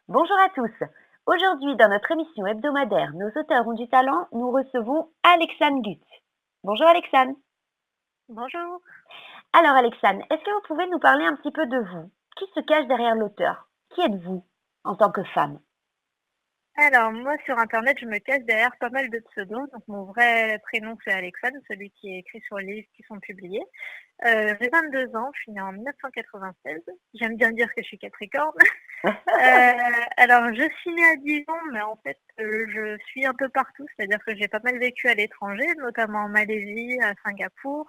Bonjour à tous. Aujourd'hui, dans notre émission hebdomadaire Nos auteurs ont du talent, nous recevons Alexane Gutt. Bonjour Alexane. Bonjour. Alors Alexane, est-ce que vous pouvez nous parler un petit peu de vous? Qui se cache derrière l'auteur? Qui êtes-vous en tant que femme? Alors moi sur internet, je me cache derrière pas mal de pseudos. Donc mon vrai prénom c'est Alexandre, celui qui est écrit sur les livres qui sont publiés. J'ai 22 ans, je suis née en 1996. J'aime bien dire que je suis Capricorne. Alors je suis née à Dijon, mais en fait je suis un peu partout, c'est-à-dire que j'ai pas mal vécu à l'étranger, notamment en Malaisie, à Singapour,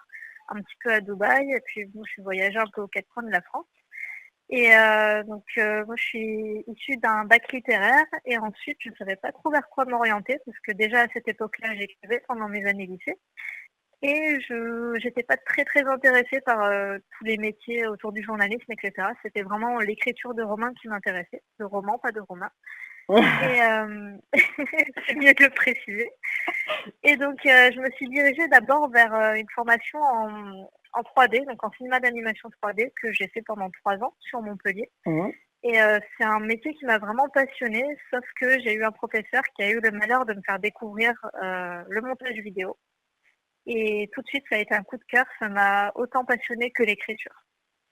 un petit peu à Dubaï, et puis bon, je suis voyagée un peu aux quatre coins de la France. Et moi, je suis issue d'un bac littéraire et ensuite, je ne savais pas trop vers quoi m'orienter parce que déjà à cette époque-là, j'écrivais pendant mes années lycée et je n'étais pas très très intéressée par tous les métiers autour du journalisme, etc. C'était vraiment l'écriture de romans qui m'intéressait, de romans, pas de romans. Et c'est mieux de le préciser. Et donc, je me suis dirigée d'abord vers une formation en 3D, donc en cinéma d'animation 3D, que j'ai fait pendant 3 ans sur Montpellier. Mhm. Et c'est un métier qui m'a vraiment passionnée, sauf que j'ai eu un professeur qui a eu le malheur de me faire découvrir le montage vidéo. Et tout de suite, ça a été un coup de cœur, ça m'a autant passionnée que l'écriture.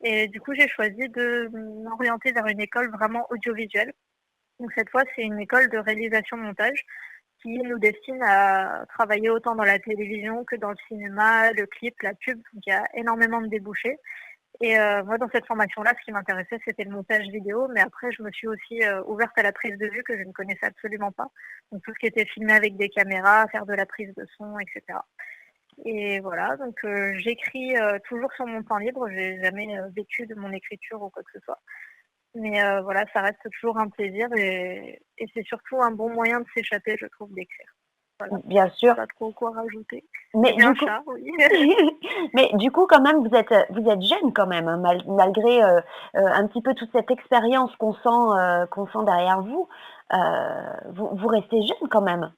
Et du coup, j'ai choisi de m'orienter vers une école vraiment audiovisuelle. Donc cette fois, c'est une école de réalisation-montage qui nous destine à travailler autant dans la télévision que dans le cinéma, le clip, la pub. Donc il y a énormément de débouchés. Et moi, dans cette formation-là, ce qui m'intéressait, c'était le montage vidéo. Mais après, je me suis aussi ouverte à la prise de vue que je ne connaissais absolument pas. Donc tout ce qui était filmé avec des caméras, faire de la prise de son, etc. Et voilà, donc j'écris toujours sur mon temps libre. J'ai jamais vécu de mon écriture ou quoi que ce soit. Mais voilà, ça reste toujours un plaisir et c'est surtout un bon moyen de s'échapper, je trouve, d'écrire. Voilà, Bien je sais sûr. pas trop quoi rajouter. Mais J'ai un du coup, chat, oui. mais du coup, quand même, vous êtes jeune quand même, hein, malgré un petit peu toute cette expérience qu'on sent derrière vous. Vous restez jeune quand même.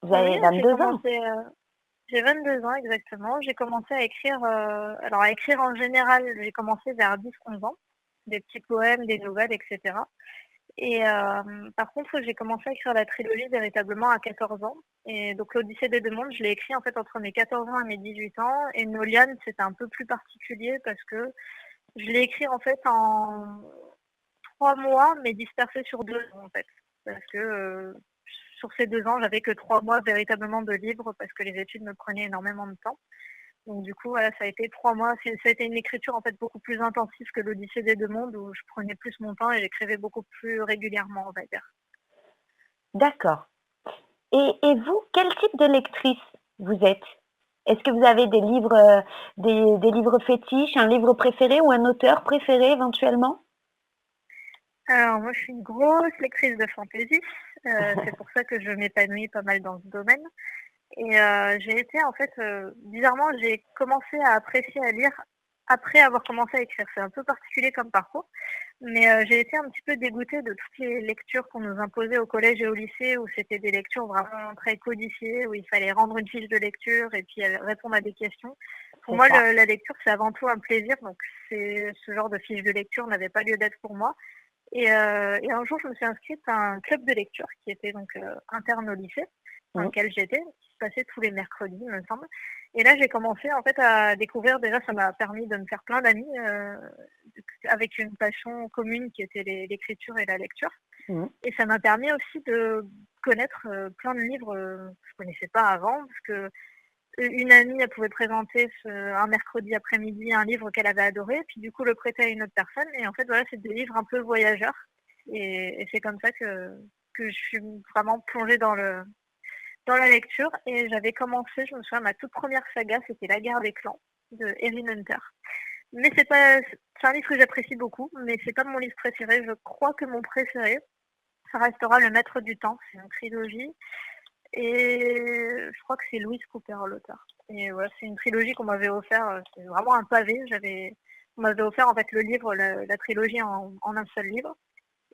Vous Oui, avez 22 ans. j'ai 22 ans exactement. J'ai commencé à écrire, alors à écrire en général, j'ai commencé vers 10-11 ans, des petits poèmes, des nouvelles, etc. Et par contre, j'ai commencé à écrire la trilogie véritablement à 14 ans. Et donc l'Odyssée des deux mondes, je l'ai écrit en fait entre mes 14 ans et mes 18 ans. Et Noliane, c'était un peu plus particulier parce que je l'ai écrit en fait en 3 mois, mais dispersé sur 2 ans en fait. Parce que sur ces 2 ans, j'avais que 3 mois véritablement de libre parce que les études me prenaient énormément de temps. Donc du coup, voilà, ça a été 3 mois. Ça a été une écriture en fait beaucoup plus intensive que l'Odyssée des deux mondes où je prenais plus mon temps et j'écrivais beaucoup plus régulièrement, on va dire. D'accord. Et vous, quel type de lectrice vous êtes? Est-ce que vous avez des livres, des livres fétiches, un livre préféré ou un auteur préféré éventuellement? Alors moi, je suis une grosse lectrice de fantasy. C'est pour ça que je m'épanouis pas mal dans ce domaine. Et j'ai été en fait, bizarrement, j'ai commencé à apprécier à lire après avoir commencé à écrire. C'est un peu particulier comme parcours, mais j'ai été un petit peu dégoûtée de toutes les lectures qu'on nous imposait au collège et au lycée, où c'était des lectures vraiment très codifiées, où il fallait rendre une fiche de lecture et puis répondre à des questions. Pour C'est moi, ça. la lecture, c'est avant tout un plaisir, donc ce genre de fiche de lecture n'avait pas lieu d'être pour moi. Et un jour, je me suis inscrite à un club de lecture qui était donc interne au lycée dans Mmh. lequel j'étais, qui se passait tous les mercredis, il me semble. Et là, j'ai commencé en fait à découvrir. Déjà, ça m'a permis de me faire plein d'amis avec une passion commune qui était l'écriture et la lecture. Mmh. Et ça m'a permis aussi de connaître plein de livres que je connaissais pas avant, parce que une amie, elle pouvait présenter un mercredi après-midi un livre qu'elle avait adoré, puis du coup le prêter à une autre personne. Et en fait, voilà, c'est des livres un peu voyageurs. Et c'est comme ça que je suis vraiment plongée dans la lecture. Et j'avais commencé, je me souviens, ma toute première saga, c'était La guerre des clans de Erin Hunter. Mais c'est un livre que j'apprécie beaucoup, mais c'est pas mon livre préféré. Je crois que mon préféré, ça restera Le Maître du Temps. C'est une trilogie. Et je crois que c'est Louise Cooper, l'auteur. Et voilà, c'est une trilogie qu'on m'avait offert. C'est vraiment un pavé. On m'avait offert en fait le livre, la trilogie en un seul livre.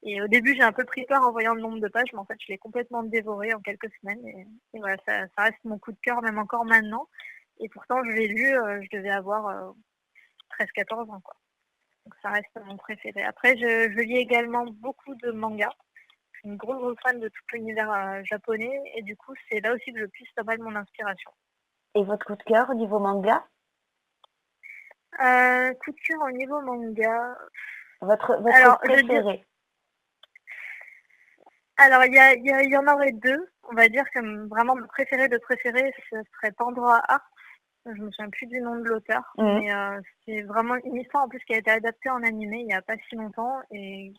Et au début, j'ai un peu pris peur en voyant le nombre de pages, mais en fait, je l'ai complètement dévoré en quelques semaines. Et voilà, ça reste mon coup de cœur, même encore maintenant. Et pourtant, je l'ai lu, je devais avoir 13-14 ans, quoi. Donc ça reste mon préféré. Après, je lis également beaucoup de mangas. Je suis une grosse fan de tout l'univers japonais et du coup, c'est là aussi que je puise pas mal mon inspiration. Et votre coup de cœur au niveau manga? Coup de cœur au niveau manga. Votre Alors, je dis, préféré? alors il y en aurait deux. On va dire que vraiment mon préféré de préféré, ce serait Pandora Heart. Je me souviens plus du nom de l'auteur, Mmh. mais c'est vraiment une histoire en plus qui a été adaptée en animé il n'y a pas si longtemps et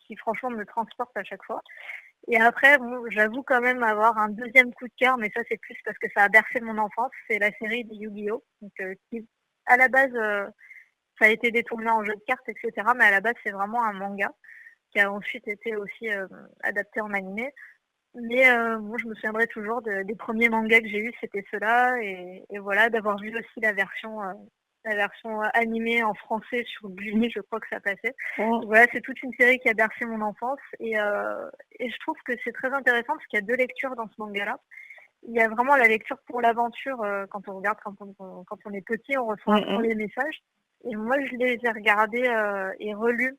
qui franchement me transporte à chaque fois. Et après, bon, j'avoue quand même avoir un deuxième coup de cœur, mais ça c'est plus parce que ça a bercé mon enfance, c'est la série des Yu-Gi-Oh! Donc, qui à la base, ça a été détourné en jeu de cartes, etc. Mais à la base, c'est vraiment un manga qui a ensuite été aussi adapté en animé. Mais moi, je me souviendrai toujours des premiers mangas que j'ai eus, c'était ceux-là. Et voilà, d'avoir vu aussi la version animée en français sur Gulli, je crois que ça passait. Mmh. Donc voilà, c'est toute une série qui a bercé mon enfance. Et je trouve que c'est très intéressant parce qu'il y a deux lectures dans ce manga-là. Il y a vraiment la lecture pour l'aventure, quand on regarde, quand on est petit, on reçoit un Mmh mh. premier message. Et moi, je les ai regardés et relus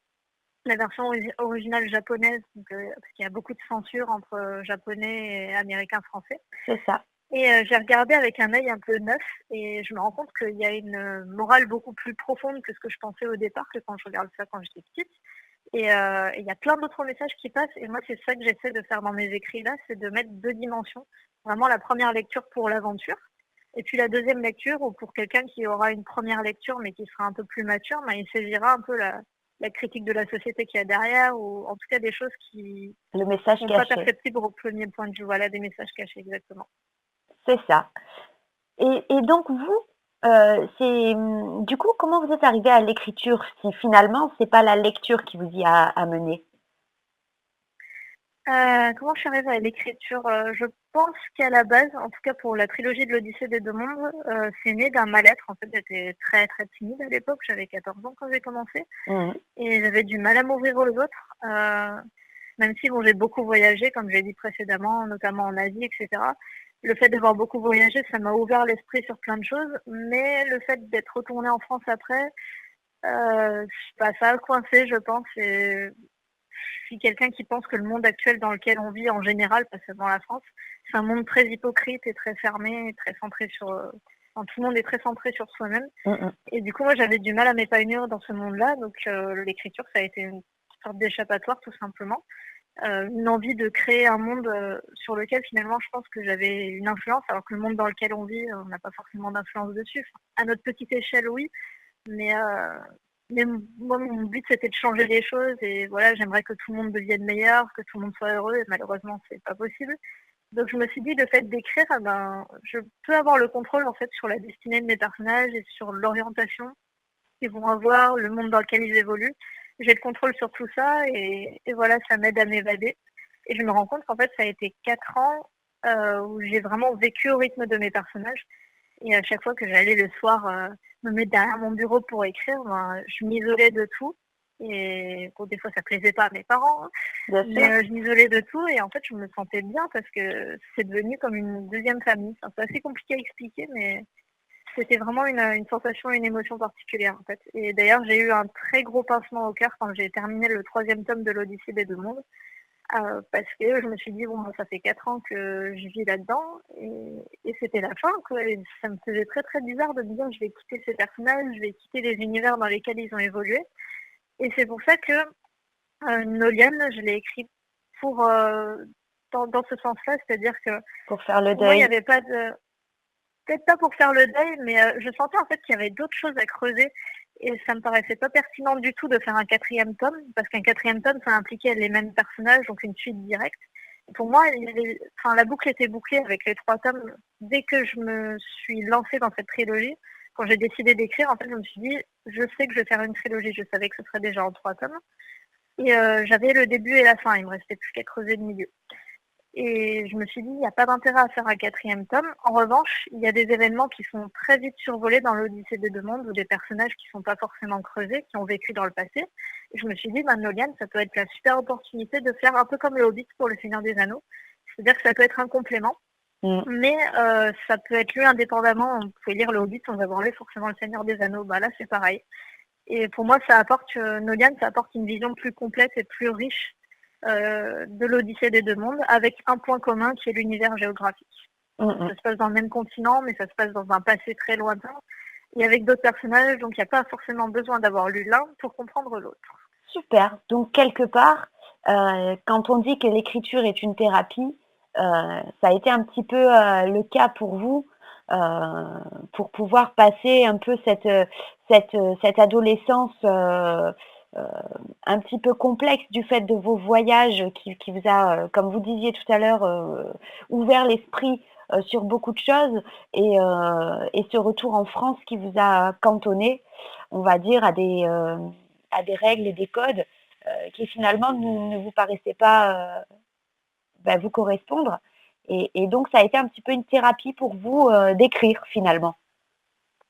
la version originale japonaise, donc, parce qu'il y a beaucoup de censure entre japonais et américain français. C'est ça. Et j'ai regardé avec un œil un peu neuf et je me rends compte qu'il y a une morale beaucoup plus profonde que ce que je pensais au départ, que quand je regarde ça quand j'étais petite. Et il y a plein d'autres messages qui passent et moi c'est ça que j'essaie de faire dans mes écrits là, c'est de mettre deux dimensions. Vraiment la première lecture pour l'aventure et puis la deuxième lecture ou pour quelqu'un qui aura une première lecture mais qui sera un peu plus mature, ben, il saisira un peu la critique de la société qu'il y a derrière ou en tout cas des choses qui Le message sont pas caché. perceptibles au premier point de vue. Voilà, des messages cachés exactement. C'est ça. Et donc vous, du coup, comment vous êtes arrivé à l'écriture si finalement c'est pas la lecture qui vous y a amené? Comment je suis arrivée à l'écriture? Je pense qu'à la base, en tout cas pour la trilogie de l'Odyssée des 2 mondes, c'est né d'un mal-être. En fait, j'étais très, très timide à l'époque, j'avais 14 ans quand j'ai commencé Mmh mh. et j'avais du mal à m'ouvrir aux autres, même si bon, j'ai beaucoup voyagé comme je l'ai dit précédemment, notamment en Asie et cetera. Le fait d'avoir beaucoup voyagé, ça m'a ouvert l'esprit sur plein de choses, mais le fait d'être retournée en France après, bah, ça a coincé je pense et je suis quelqu'un qui pense que le monde actuel dans lequel on vit en général, pas seulement la France, c'est un monde très hypocrite et très fermé, et très centré sur. Enfin, tout le monde est très centré sur soi-même. Mmh mh. Et du coup, moi, j'avais du mal à m'épanouir dans ce monde-là. Donc, l'écriture, ça a été une sorte d'échappatoire, tout simplement. Une envie de créer un monde sur lequel, finalement, je pense que j'avais une influence, alors que le monde dans lequel on vit, on n'a pas forcément d'influence dessus. Enfin, à notre petite échelle, oui, mais, moi, mon but, c'était de changer les choses et voilà, j'aimerais que tout le monde devienne meilleur, que tout le monde soit heureux et malheureusement, c'est pas possible. Donc je me suis dit, le fait d'écrire, ah ben, je peux avoir le contrôle en fait sur la destinée de mes personnages et sur l'orientation qu'ils vont avoir, le monde dans lequel ils évoluent. J'ai le contrôle sur tout ça et voilà, ça m'aide à m'évader. Et je me rends compte qu'en fait, ça a été 4 ans où j'ai vraiment vécu au rythme de mes personnages. Et à chaque fois que j'allais le soir me mettre derrière mon bureau pour écrire, ben, je m'isolais de tout. Et bon, des fois, ça plaisait pas à mes parents, hein, Bien mais sûr. je m'isolais de tout. Et en fait, je me sentais bien parce que c'est devenu comme une deuxième famille. Enfin, c'est assez compliqué à expliquer, mais c'était vraiment une sensation, une émotion particulière en fait. Et d'ailleurs, j'ai eu un très gros pincement au cœur quand j'ai terminé le troisième tome de l'Odyssée des 2 mondes. Parce que je me suis dit, bon, moi, ça fait 4 ans que je vis là-dedans et c'était la fin, quoi. Et ça me faisait très très bizarre de me dire, je vais quitter ces personnages, je vais quitter les univers dans lesquels ils ont évolué. Et c'est pour ça que Nolian, je l'ai écrit pour dans ce sens-là, c'est-à-dire que Pour faire le pour moi, il n'y deuil. avait pas de, peut-être pas pour faire le deuil, mais je sentais en fait qu'il y avait d'autres choses à creuser et ça me paraissait pas pertinent du tout de faire un quatrième tome parce qu'un quatrième tome, ça impliquait les mêmes personnages, donc une suite directe. Pour moi, enfin, la boucle était bouclée avec les 3 tomes. Dès que je me suis lancée dans cette trilogie, quand j'ai décidé d'écrire, en fait, je me suis dit, je sais que je vais faire une trilogie. Je savais que ce serait déjà en 3 tomes. Et j'avais le début et la fin. Il me restait plus qu'à creuser le milieu. Et je me suis dit, il n'y a pas d'intérêt à faire un quatrième tome. En revanche, il y a des événements qui sont très vite survolés dans l'Odyssée des 2 mondes ou des personnages qui ne sont pas forcément creusés, qui ont vécu dans le passé. Et je me suis dit, Nolian, ça peut être la super opportunité de faire un peu comme le Hobbit pour le Seigneur des Anneaux. C'est-à-dire que ça peut être un complément, Mmh. mais ça peut être lu indépendamment. On peut lire le Hobbit sans avoir lu forcément le Seigneur des Anneaux. Bah là, c'est pareil. Et pour moi, Noliane, ça apporte une vision plus complète et plus riche de l'Odyssée des deux mondes, avec un point commun qui est l'univers géographique. Mmh. Ça se passe dans le même continent, mais ça se passe dans un passé très lointain, et avec d'autres personnages, donc il n'y a pas forcément besoin d'avoir lu l'un pour comprendre l'autre. Super. Donc quelque part, quand on dit que l'écriture est une thérapie, ça a été un petit peu, le cas pour vous, heu, pour pouvoir passer un peu cette adolescence, heu, un petit peu complexe du fait de vos voyages qui vous a, comme vous disiez tout à l'heure, ouvert l'esprit, sur beaucoup de choses et ce retour en France qui vous a cantonné, on va dire à des règles et des codes, qui finalement ne vous paraissaient pas, vous correspondre et donc ça a été un petit peu une thérapie pour vous, d'écrire finalement?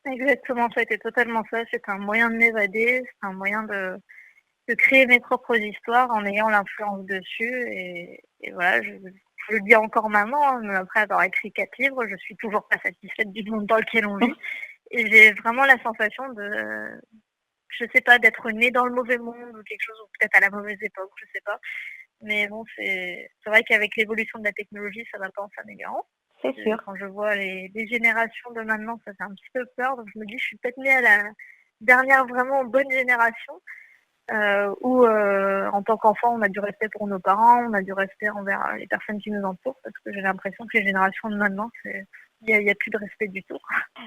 Exactement, ça a été totalement ça. C'était un moyen de m'évader, c'était un moyen de créer mes propres histoires en ayant l'influence dessus. Et voilà, je le dis encore maintenant, hein, même après avoir écrit 4 livres, je suis toujours pas satisfaite du monde dans lequel on vit. Et j'ai vraiment la sensation je sais pas, d'être née dans le mauvais monde ou quelque chose, ou peut-être à la mauvaise époque, je sais pas. Mais bon, c'est vrai qu'avec l'évolution de la technologie, ça va pas en s'améliorant. C'est sûr. Quand je vois les générations de maintenant, ça fait un petit peu peur. Donc je me dis, je suis peut-être née à la dernière vraiment bonne génération, où en tant qu'enfant, on a du respect pour nos parents, on a du respect envers les personnes qui nous entourent, parce que j'ai l'impression que les générations de maintenant, il y a plus de respect du tout.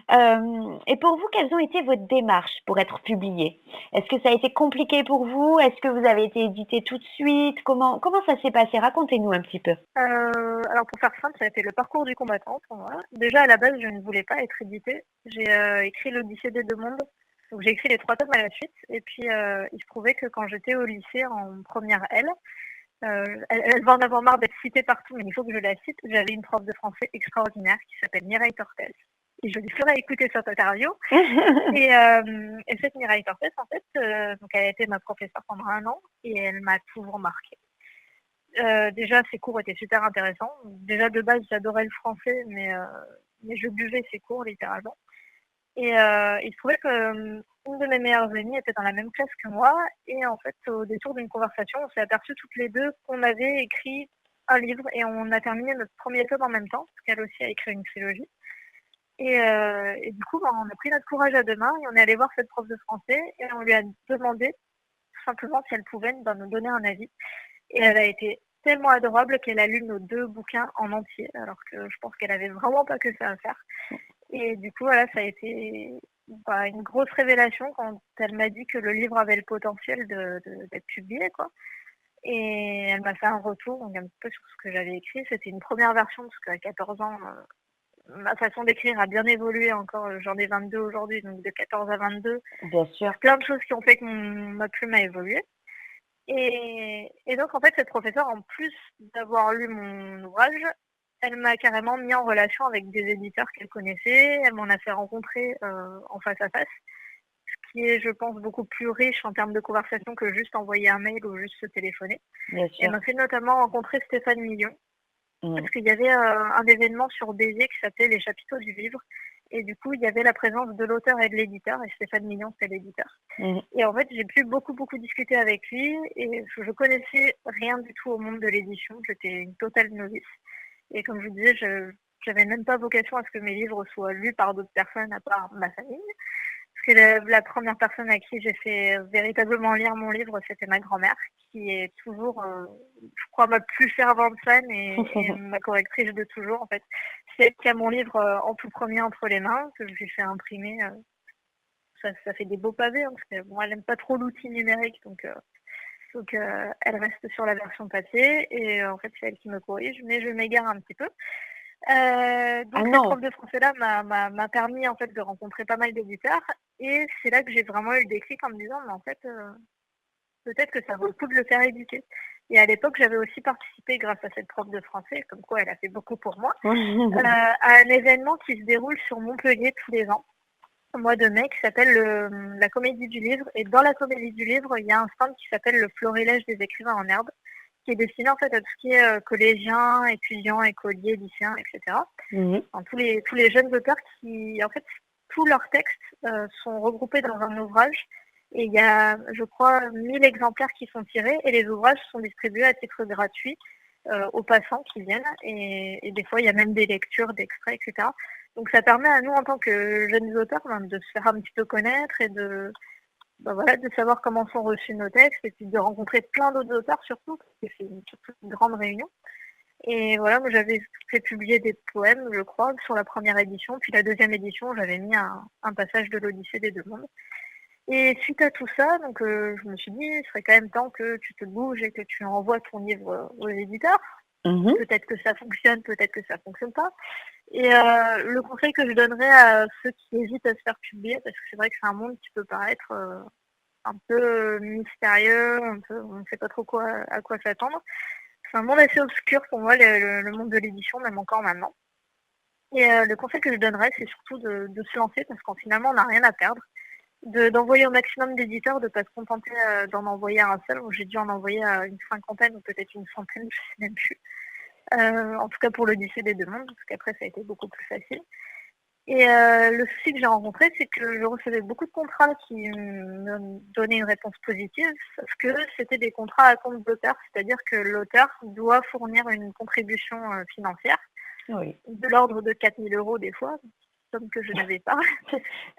Et pour vous, quelles ont été vos démarches pour être publié? Est-ce que ça a été compliqué pour vous? Est-ce que vous avez été édité tout de suite? Comment ça s'est passé? Racontez-nous un petit peu. Alors pour faire simple, ça a été le parcours du combattant pour moi. Déjà à la base, je ne voulais pas être éditée. J'ai écrit l'Odyssée des deux mondes. Donc j'ai écrit les 3 tomes à la suite. Et puis il se trouvait que quand j'étais au lycée en première L, elle va en avoir marre d'être citée partout, mais il faut que je la cite. J'avais une prof de français extraordinaire qui s'appelle Mireille Tortels. Et je lui ferai écouter cette interview. Et cette Mireille Tortels, en fait, donc elle a été ma professeure pendant 1 an et elle m'a toujours marquée. Déjà, ses cours étaient super intéressants. Déjà, de base, j'adorais le français, mais je buvais ses cours, littéralement. Et il se trouvait qu'une de mes meilleures amies était dans la même classe que moi. Et en fait, au détour d'une conversation, on s'est aperçues toutes les deux qu'on avait écrit un livre et on a terminé notre premier tome en même temps, parce qu'elle aussi a écrit une trilogie. Et du coup, on a pris notre courage à 2 mains et on est allé voir cette prof de français et on lui a demandé tout simplement si elle pouvait nous donner un avis. Et elle a été tellement adorable qu'elle a lu nos 2 bouquins en entier, alors que je pense qu'elle avait vraiment pas que ça à faire. Et du coup, voilà, ça a été une grosse révélation quand elle m'a dit que le livre avait le potentiel d'être publié, quoi. Et elle m'a fait un retour, donc un petit peu sur ce que j'avais écrit. C'était une première version, parce qu'à 14 ans, ma façon d'écrire a bien évolué encore. J'en ai 22 aujourd'hui, donc de 14 à 22, Bien il y sûr. a plein de choses qui ont fait que ma plume a évolué. Et donc, en fait, cette professeure, en plus d'avoir lu mon ouvrage, elle m'a carrément mis en relation avec des éditeurs qu'elle connaissait. Elle m'en a fait rencontrer en face à face, ce qui est, je pense, beaucoup plus riche en termes de conversation que juste envoyer un mail ou juste se téléphoner. Bien Elle sûr. m'a fait notamment rencontrer Stéphane Million, Mmh. parce qu'il y avait un événement sur Béziers qui s'appelait Les Chapiteaux du Livre. Et du coup, il y avait la présence de l'auteur et de l'éditeur, et Stéphane Million, c'est l'éditeur. Mmh. Et en fait, j'ai pu beaucoup discuter avec lui, et je connaissais rien du tout au monde de l'édition. J'étais une totale novice. Et comme je vous disais, je n'avais même pas vocation à ce que mes livres soient lus par d'autres personnes à part ma famille. Parce que la première personne à qui j'ai fait véritablement lire mon livre, c'était ma grand-mère, qui est toujours, je crois, ma plus fervente fan et ma correctrice de toujours, en fait. C'est elle qui a mon livre en tout premier entre les mains, que je lui fais imprimer. Ça fait des beaux pavés, hein, parce que bon, elle n'aime pas trop l'outil numérique, donc elle reste sur la version papier. Et en fait, c'est elle qui me corrige, mais je m'égare un petit peu. Ah Donc cette non! prof de français-là m'a permis en fait de rencontrer pas mal d'éditeurs, et c'est là que j'ai vraiment eu le déclic en me disant mais en fait peut-être que ça vaut le coup de le faire éditer. Et à l'époque j'avais aussi participé grâce à cette prof de français, comme quoi elle a fait beaucoup pour moi, à un événement qui se déroule sur Montpellier tous les ans, au mois de mai, qui s'appelle la Comédie du Livre. Et dans la Comédie du Livre, il y a un stand qui s'appelle le Florilège des écrivains en herbe, qui est destiné en fait à tout ce qui est collégiens, étudiants, écoliers, lycéens, etc. Mmh. Enfin, tous les jeunes auteurs qui, en fait, tous leurs textes sont regroupés dans un ouvrage Et il y a, je crois, 1000 exemplaires qui sont tirés et les ouvrages sont distribués à titre gratuit aux passants qui viennent. Et des fois, il y a même des lectures, d'extraits, etc. Donc ça permet à nous, en tant que jeunes auteurs, de se faire un petit peu connaître et de savoir comment sont reçus nos textes et puis de rencontrer plein d'autres auteurs surtout, parce que c'est surtout une grande réunion. Et voilà, moi j'avais fait publier des poèmes, je crois, sur la première édition. Puis la deuxième édition, j'avais mis un passage de l'Odyssée des deux mondes. Et suite à tout ça, donc je me suis dit, il serait quand même temps que tu te bouges et que tu envoies ton livre aux éditeurs. Mmh. Peut-être que ça fonctionne, peut-être que ça fonctionne pas. Et le conseil que je donnerais à ceux qui hésitent à se faire publier, parce que c'est vrai que c'est un monde qui peut paraître un peu mystérieux, on ne sait pas trop à quoi s'attendre. C'est un monde assez obscur pour moi, le monde de l'édition, même encore maintenant. Et le conseil que je donnerais, c'est surtout de se lancer, parce qu'en finalement, on n'a rien à perdre. D'envoyer au maximum d'éditeurs, de ne pas se contenter d'en envoyer à un seul. J'ai dû en envoyer à une cinquantaine ou peut-être une centaine, je ne sais même plus. En tout cas pour l'Odyssée des deux mondes, parce qu'après ça a été beaucoup plus facile. Et le souci que j'ai rencontré, c'est que je recevais beaucoup de contrats qui me donnaient une réponse positive, sauf que c'était des contrats à compte d'auteur, c'est-à-dire que l'auteur doit fournir une contribution financière Oui, de l'ordre de 4000 € des fois, somme que je n'avais pas,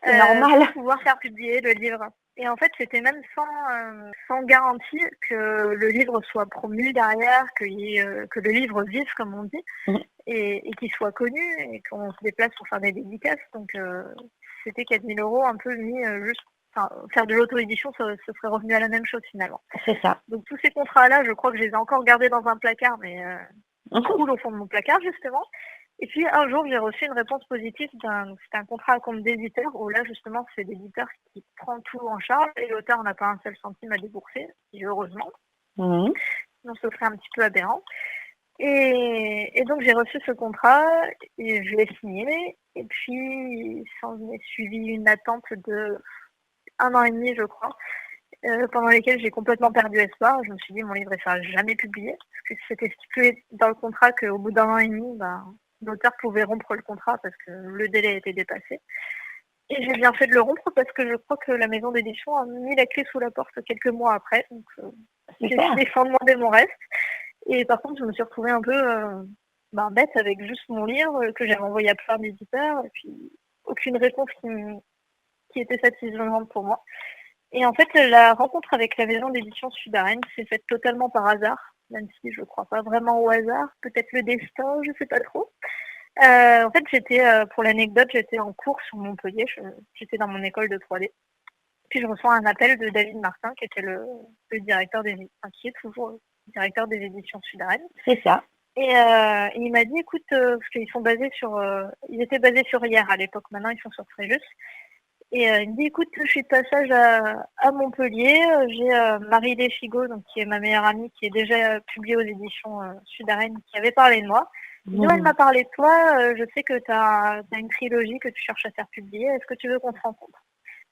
c'est normal. pour pouvoir faire publier le livre. Et en fait, c'était même sans garantie que le livre soit promu derrière, que le livre vive, comme on dit, Mmh. et qu'il soit connu, et qu'on se déplace pour faire des dédicaces. Donc, c'était 4000 € un peu mis juste. Enfin, faire de l'auto-édition, ça serait revenu à la même chose finalement. C'est ça. Donc, tous ces contrats-là, je crois que je les ai encore gardés dans un placard, mais ils croulent au fond de mon placard, justement. Et puis un jour, j'ai reçu une réponse positive c'était un contrat à compte d'éditeur, où là, justement, c'est l'éditeur qui prend tout en charge et l'auteur n'a pas un seul centime à débourser, et heureusement. Mmh. Sinon, ce serait un petit peu aberrant. Et donc, j'ai reçu ce contrat et je l'ai signé. Et puis, s'en est suivi une attente de 1 an et demi, je crois, pendant lesquels j'ai complètement perdu espoir. Je me suis dit, mon livre ne sera jamais publié, parce que c'était stipulé dans le contrat qu'au bout d'1 an et demi, l'auteur pouvait rompre le contrat parce que le délai était dépassé. Et j'ai bien fait de le rompre parce que je crois que la maison d'édition a mis la clé sous la porte quelques mois après. Donc j'ai Super. fini sans demander mon reste. Et par contre, je me suis retrouvée un peu bête avec juste mon livre que j'avais envoyé à plein d'éditeurs et puis aucune réponse qui était satisfaisante pour moi. Et en fait, la rencontre avec la maison d'édition Sudarène s'est faite totalement par hasard, même si je ne crois pas vraiment au hasard, peut-être le destin, je ne sais pas trop. En fait, pour l'anecdote, j'étais en cours sur Montpellier, j'étais dans mon école de 3D. Puis je reçois un appel de David Martin, qui était le directeur qui est toujours directeur des éditions Sudarène. C'est ça. Et il m'a dit, écoute, parce qu'ils sont basés ils étaient basés sur Hier à l'époque, maintenant ils sont sur Fréjus. Et il me dit, écoute, je suis de passage à Montpellier, j'ai Marie Deschigo, donc qui est ma meilleure amie, qui est déjà publiée aux éditions Sudarène, qui avait parlé de moi. Il dit, ouais, elle m'a parlé de toi, je sais que tu as une trilogie que tu cherches à faire publier, est-ce que tu veux qu'on se rencontre?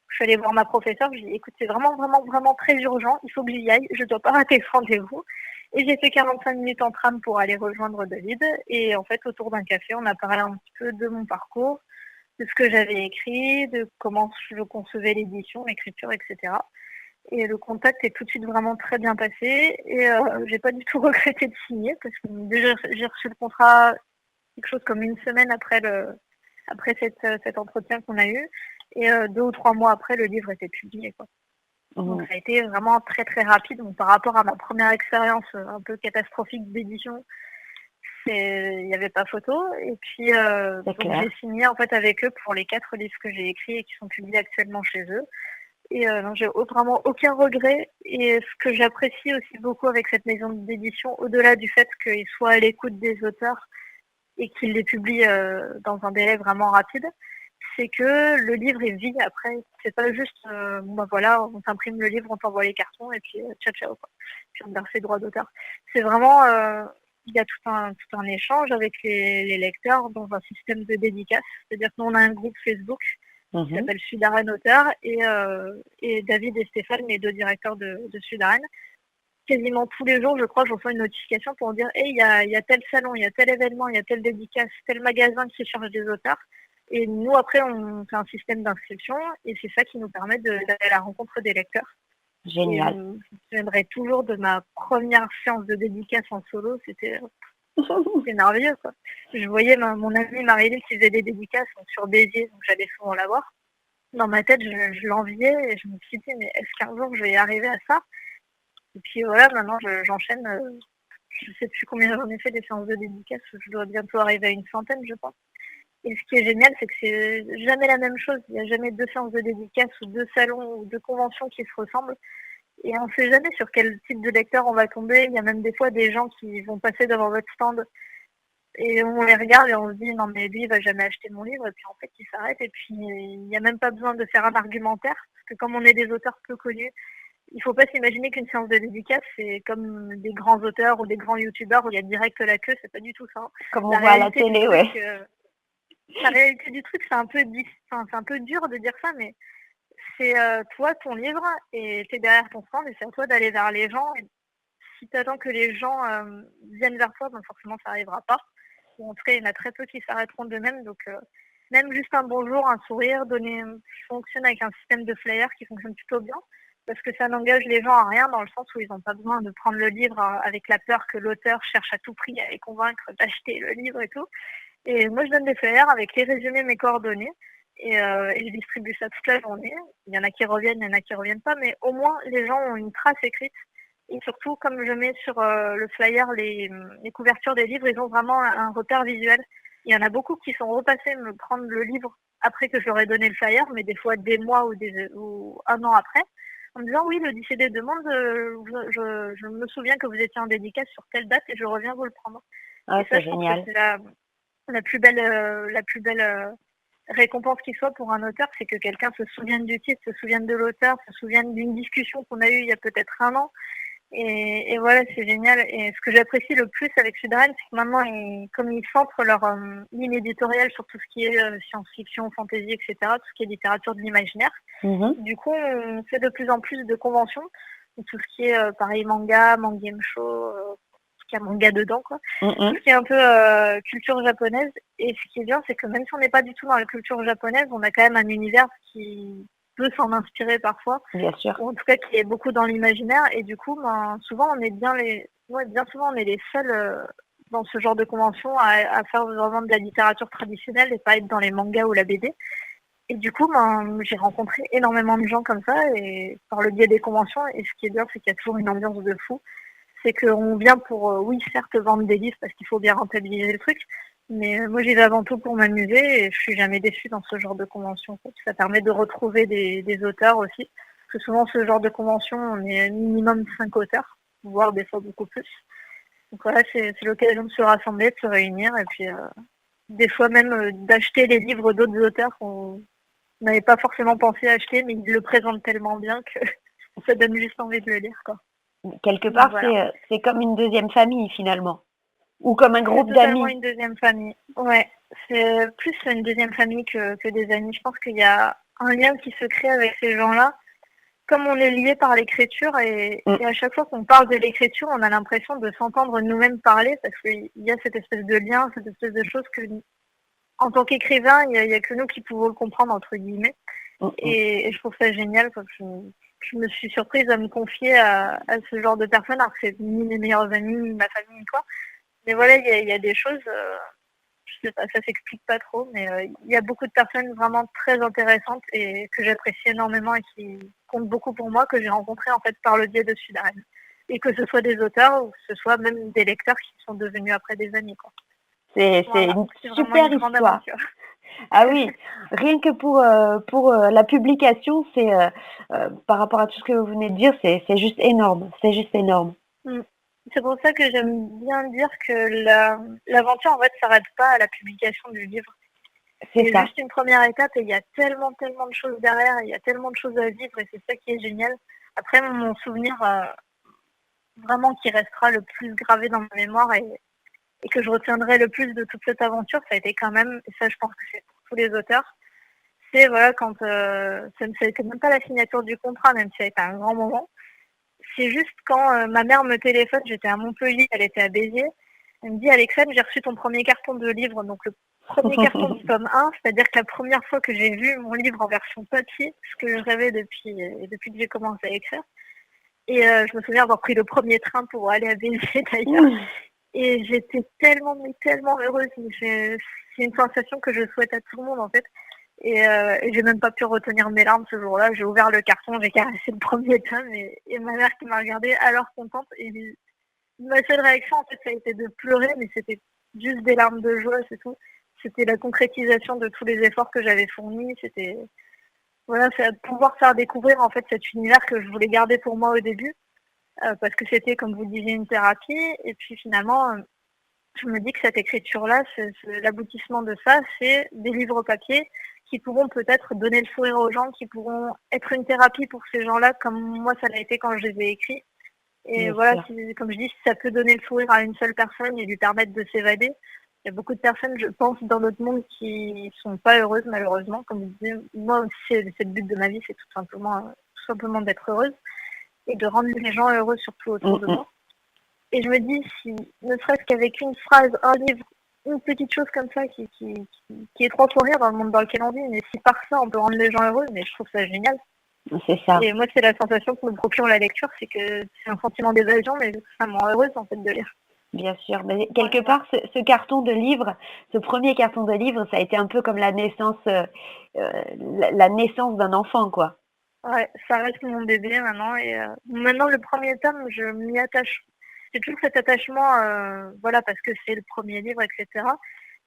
Je suis allée voir ma professeure, je lui ai dit, écoute, c'est vraiment, vraiment, vraiment très urgent, il faut que j'y aille, je ne dois pas rater ce rendez-vous. Et j'ai fait 45 minutes en tram pour aller rejoindre David. Et en fait, autour d'un café, on a parlé un petit peu de mon parcours, de ce que j'avais écrit, de comment je concevais l'édition, l'écriture, etc. Et le contact est tout de suite vraiment très bien passé. Et j'ai pas du tout regretté de signer parce que déjà j'ai reçu le contrat quelque chose comme une semaine après cet entretien qu'on a eu. Et 2 ou 3 mois après, le livre était publié, quoi. Donc ça a été vraiment très très rapide. Donc, par rapport à ma première expérience un peu catastrophique d'édition, il n'y avait pas photo. Et puis donc j'ai signé en fait avec eux pour les 4 livres que j'ai écrits et qui sont publiés actuellement chez eux. Et j'ai vraiment aucun regret. Et ce que j'apprécie aussi beaucoup avec cette maison d'édition, au-delà du fait qu'ils soient à l'écoute des auteurs et qu'ils les publient dans un délai vraiment rapide, c'est que le livre il vit après. C'est pas juste voilà, on t'imprime le livre, on t'envoie les cartons et puis ciao ciao quoi. Puis on te verse les droits d'auteur. C'est vraiment il y a tout un échange avec les lecteurs dans un système de dédicace. C'est-à-dire que nous on a un groupe Facebook qui s'appelle Sudarène Auteur et David et Stéphane, les 2 directeurs de Sudarène. Quasiment tous les jours, je crois, je reçois une notification pour dire hey, il y a tel salon, il y a tel événement, il y a telle dédicace, tel magasin qui cherche des auteurs. Et nous, après, on fait un système d'inscription et c'est ça qui nous permet d'aller à la rencontre des lecteurs. Et Génial. je me souviendrai toujours de ma première séance de dédicace en solo, c'était merveilleux, quoi. Je voyais mon amie Marilyn qui faisait des dédicaces donc, sur Béziers, donc j'allais souvent la voir. Dans ma tête, je l'enviais et je me suis dit, mais est-ce qu'un jour je vais y arriver à ça? Et puis voilà, maintenant j'enchaîne, je sais plus combien j'en ai fait des séances de dédicaces, je dois bientôt arriver à une centaine, je pense. Et ce qui est génial, c'est que c'est jamais la même chose. Il n'y a jamais 2 séances de dédicace ou 2 salons ou 2 conventions qui se ressemblent. Et on ne sait jamais sur quel type de lecteur on va tomber. Il y a même des fois des gens qui vont passer devant votre stand et on les regarde et on se dit non mais lui il va jamais acheter mon livre et puis en fait il s'arrête et puis il n'y a même pas besoin de faire un argumentaire parce que comme on est des auteurs peu connus, il ne faut pas s'imaginer qu'une séance de dédicace c'est comme des grands auteurs ou des grands youtubeurs où il y a direct la queue, c'est pas du tout ça. Comme on voit à la télé, ouais. La réalité du truc, c'est un peu dur de dire ça, mais c'est toi, ton livre, et tu es derrière ton stand, et c'est à toi d'aller vers les gens. Et si tu attends que les gens viennent vers toi, ben forcément, ça n'arrivera pas. Ou en tout cas, il y en a très peu qui s'arrêteront d'eux-mêmes. Donc, même juste un bonjour, un sourire, je fonctionne avec un système de flyers qui fonctionne plutôt bien, parce que ça n'engage les gens à rien dans le sens où ils n'ont pas besoin de prendre le livre avec la peur que l'auteur cherche à tout prix à les convaincre d'acheter le livre et tout. Et moi, je donne des flyers avec les résumés, mes coordonnées. Et je distribue ça toute la journée. Il y en a qui reviennent, il y en a qui ne reviennent pas. Mais au moins, les gens ont une trace écrite. Et surtout, comme je mets sur le flyer les couvertures des livres, ils ont vraiment un repère visuel. Il y en a beaucoup qui sont repassés me prendre le livre après que je leur ai donné le flyer, mais des fois des mois ou un an après, en me disant oui, l'Odyssée des demandes, je me souviens que vous étiez en dédicace sur telle date et je reviens vous le prendre. Ah, et ça, c'est je pense que génial. c'est la plus belle récompense qui soit pour un auteur, c'est que quelqu'un se souvienne du titre, se souvienne de l'auteur, se souvienne d'une discussion qu'on a eue il y a peut-être un an. Et voilà, c'est génial. Et ce que j'apprécie le plus avec Sudaren, c'est que maintenant, comme ils centrent leur ligne éditoriale sur tout ce qui est science-fiction, fantasy, etc., tout ce qui est littérature de l'imaginaire, du coup, on fait de plus en plus de conventions, tout ce qui est pareil manga, mangame show, qui a manga dedans, quoi. Tout ce qui est un peu culture japonaise. Et ce qui est bien, c'est que même si on n'est pas du tout dans la culture japonaise, on a quand même un univers qui peut s'en inspirer parfois. Bien sûr. Ou en tout cas qui est beaucoup dans l'imaginaire. Et du coup, souvent, on est bien souvent, on est les seuls dans ce genre de convention à faire vraiment de la littérature traditionnelle et pas être dans les mangas ou la BD. Et du coup, j'ai rencontré énormément de gens comme ça et par le biais des conventions. Et ce qui est bien, c'est qu'il y a toujours une ambiance de fou. C'est qu'on vient pour, oui, certes, vendre des livres parce qu'il faut bien rentabiliser le truc, mais moi, j'y vais avant tout pour m'amuser et je suis jamais déçue dans ce genre de convention. Ça permet de retrouver des auteurs aussi. Parce que souvent, ce genre de convention, on est minimum 5 auteurs, voire des fois beaucoup plus. Donc voilà, c'est l'occasion de se rassembler, de se réunir et puis des fois même d'acheter les livres d'autres auteurs qu'on n'avait pas forcément pensé acheter, mais ils le présentent tellement bien que ça donne juste envie de le lire, quoi. Quelque Donc part, voilà. c'est comme une deuxième famille finalement, ou comme un groupe C'est totalement d'amis. une deuxième famille. Ouais, c'est plus une deuxième famille que des amis. Je pense qu'il y a un lien qui se crée avec ces gens-là. Comme on est lié par l'écriture et à chaque fois qu'on parle de l'écriture, on a l'impression de s'entendre nous-mêmes parler parce qu'il y a cette espèce de lien, cette espèce de chose que, en tant qu'écrivain, il n'y a que nous qui pouvons le comprendre, entre guillemets. Et je trouve ça génial parce que je me suis surprise à me confier à ce genre de personnes alors que c'est ni mes meilleurs amis, ni ma famille, ni quoi. Mais voilà, il y a des choses, je sais pas, ça s'explique pas trop, mais il y a beaucoup de personnes vraiment très intéressantes et que j'apprécie énormément et qui comptent beaucoup pour moi, que j'ai rencontrées en fait par le biais de Sudaren. Et que ce soit des auteurs ou que ce soit même des lecteurs qui sont devenus après des années, quoi. C'est Voilà, une c'est vraiment super une grande histoire. aventure. Ah oui, rien que pour la publication, c'est par rapport à tout ce que vous venez de dire, c'est juste énorme. C'est juste énorme. C'est pour ça que j'aime bien dire que l'aventure en fait s'arrête pas à la publication du livre. C'est C'est ça. juste une première étape et il y a tellement de choses derrière, il y a tellement de choses à vivre et c'est ça qui est génial. Après, mon souvenir vraiment qui restera le plus gravé dans ma mémoire et que je retiendrai le plus de toute cette aventure, ça a été quand même, et ça je pense que c'est pour tous les auteurs, c'est voilà quand ça n'était même pas la signature du contrat, même si ça a été un grand moment. C'est juste quand ma mère me téléphone, j'étais à Montpellier, elle était à Béziers, elle me dit Alexandre, j'ai reçu ton premier carton de livre, donc Premier carton du tome 1, c'est-à-dire que la première fois que j'ai vu mon livre en version papier, ce que je rêvais depuis que j'ai commencé à écrire. Et je me souviens avoir pris le premier train pour aller à Béziers d'ailleurs. Et j'étais tellement, mais tellement heureuse. C'est une sensation que je souhaite à tout le monde en fait. Et j'ai même pas pu retenir mes larmes ce jour-là. J'ai ouvert le carton, j'ai caressé le premier tome et ma mère qui m'a regardée alors contente. Et ma seule réaction en fait ça a été de pleurer, mais c'était juste des larmes de joie, c'est tout. C'était la concrétisation de tous les efforts que j'avais fournis. C'était voilà, c'est pouvoir faire découvrir en fait cet univers que je voulais garder pour moi au début, parce que c'était comme vous disiez une thérapie. Et puis finalement, je me dis que cette écriture-là, l'aboutissement de ça, c'est des livres papier qui pourront peut-être donner le sourire aux gens, qui pourront être une thérapie pour ces gens-là, comme moi ça l'a été quand je les ai écrits. Et Bien voilà, sûr. comme je dis, si ça peut donner le sourire à une seule personne et lui permettre de s'évader. Il y a beaucoup de personnes, je pense, dans notre monde qui sont pas heureuses, malheureusement. Comme je disais, moi aussi, c'est le but de ma vie, c'est tout simplement d'être heureuse et de rendre les gens heureux, surtout autour de Mm, moi. Et je me dis, si, ne serait-ce qu'avec une phrase, un livre, une petite chose comme ça qui est trop pour rire dans le monde dans lequel on vit, mais si par ça on peut rendre les gens heureux, mais je trouve ça génial. c'est ça. Et moi, c'est la sensation que me procure la lecture, c'est que c'est un sentiment d'évasion, mais ça me rend heureuse en fait de lire. Bien sûr, mais quelque Voilà. part, ce carton de livre, ce premier carton de livre, ça a été un peu comme la naissance, la naissance d'un enfant, quoi. Ouais, ça reste mon bébé maintenant. Et maintenant, le premier tome, je m'y attache. J'ai toujours cet attachement, voilà, parce que c'est le premier livre, etc.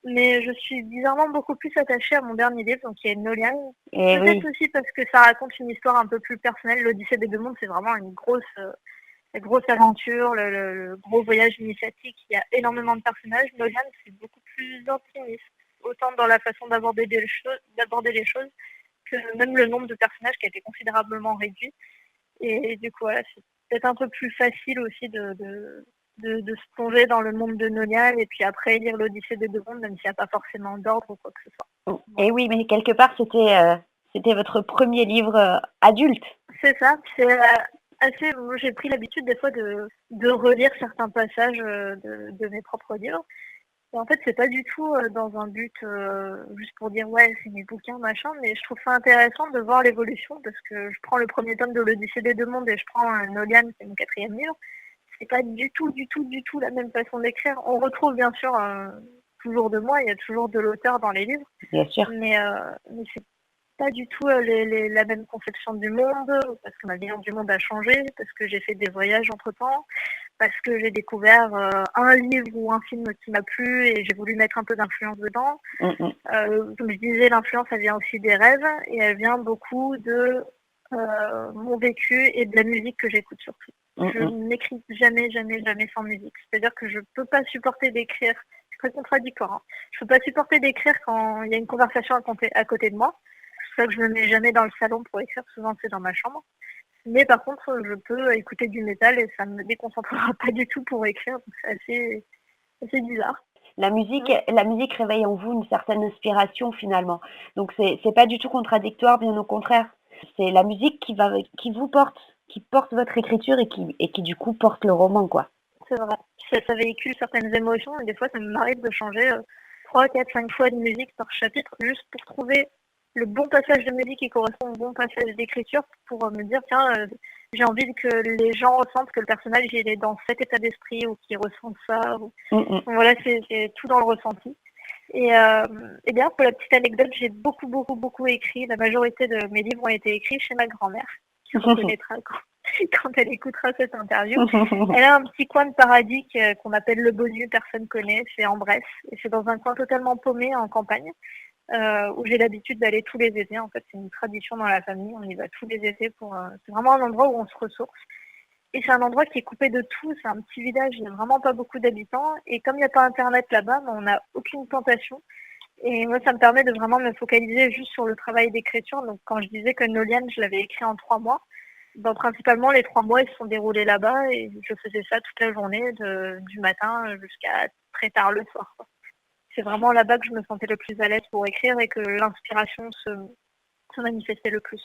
Mais je suis bizarrement beaucoup plus attachée à mon dernier livre, donc qui est Nolian. Et Peut-être oui, aussi parce que ça raconte une histoire un peu plus personnelle. L'Odyssée des deux mondes, c'est vraiment une grosse aventure, le gros voyage initiatique. Il y a énormément de personnages. Nolian, c'est beaucoup plus intimiste, autant dans la façon d'aborder les choses que même le nombre de personnages qui a été considérablement réduit. Et du coup, voilà, c'est peut-être un peu plus facile aussi de se plonger dans le monde de Nolian et puis après lire l'Odyssée des deux mondes, même s'il n'y a pas forcément d'ordre ou quoi que ce soit. et Voilà. oui, mais quelque part, c'était votre premier livre adulte. C'est ça, c'est assez. Moi, j'ai pris l'habitude des fois de relire certains passages de mes propres livres. Et en fait, c'est pas du tout dans un but juste pour dire ouais, c'est mes bouquins, machin, mais je trouve ça intéressant de voir l'évolution parce que je prends le premier tome de l'Odyssée des deux mondes et je prends Nolian, c'est mon quatrième livre. C'est pas du tout la même façon d'écrire. On retrouve bien sûr toujours de moi, il y a toujours de l'auteur dans les livres, Bien sûr. mais c'est pas du tout la même conception du monde, parce que ma vision du monde a changé, parce que j'ai fait des voyages entre-temps, parce que j'ai découvert un livre ou un film qui m'a plu et j'ai voulu mettre un peu d'influence dedans. Mm, mm. Comme je disais, l'influence, elle vient aussi des rêves et elle vient beaucoup de mon vécu et de la musique que j'écoute surtout. Mm, Je mm. n'écris jamais, jamais, jamais sans musique. C'est-à-dire que je peux pas supporter d'écrire. C'est très contradictoire. Hein. Je peux pas supporter d'écrire quand il y a une conversation à côté de moi. C'est pour ça que je me mets jamais dans le salon pour écrire. Souvent, c'est dans ma chambre. Mais par contre, je peux écouter du métal et ça ne me déconcentrera pas du tout pour écrire. Donc c'est assez bizarre. Mm. La musique réveille en vous une certaine inspiration finalement. Donc c'est pas du tout contradictoire, bien au contraire. C'est la musique qui vous porte, qui porte votre écriture et qui du coup porte le roman, quoi. C'est vrai. Ça véhicule certaines émotions et des fois, ça m'arrive de changer 3, 4, 5 fois de musique par chapitre juste pour trouver le bon passage de musique qui correspond au bon passage d'écriture pour me dire, tiens, j'ai envie que les gens ressentent que le personnage il est dans cet état d'esprit ou qu'il ressent ça. Mm, mm. Donc voilà, c'est tout dans le ressenti. Et bien, pour la petite anecdote, j'ai beaucoup écrit. La majorité de mes livres ont été écrits chez ma grand-mère, qui reconnaîtra quand elle écoutera cette interview. Elle a un petit coin de paradis qu'on appelle le Bonnu, personne connaît, c'est en Bresse. Et c'est dans un coin totalement paumé en campagne, où j'ai l'habitude d'aller tous les étés. En fait, c'est une tradition dans la famille, on y va tous les étés. C'est vraiment un endroit où on se ressource. Et c'est un endroit qui est coupé de tout, c'est un petit village, il n'y a vraiment pas beaucoup d'habitants. Et comme il n'y a pas internet là-bas, on n'a aucune tentation. Et moi, ça me permet de vraiment me focaliser juste sur le travail d'écriture. Donc, quand je disais que Nolian, je l'avais écrit en 3 mois, ben, principalement, les 3 mois, ils se sont déroulés là-bas et je faisais ça toute la journée, du matin jusqu'à très tard le soir. Quoi. C'est vraiment là-bas que je me sentais le plus à l'aise pour écrire et que l'inspiration se manifestait le plus.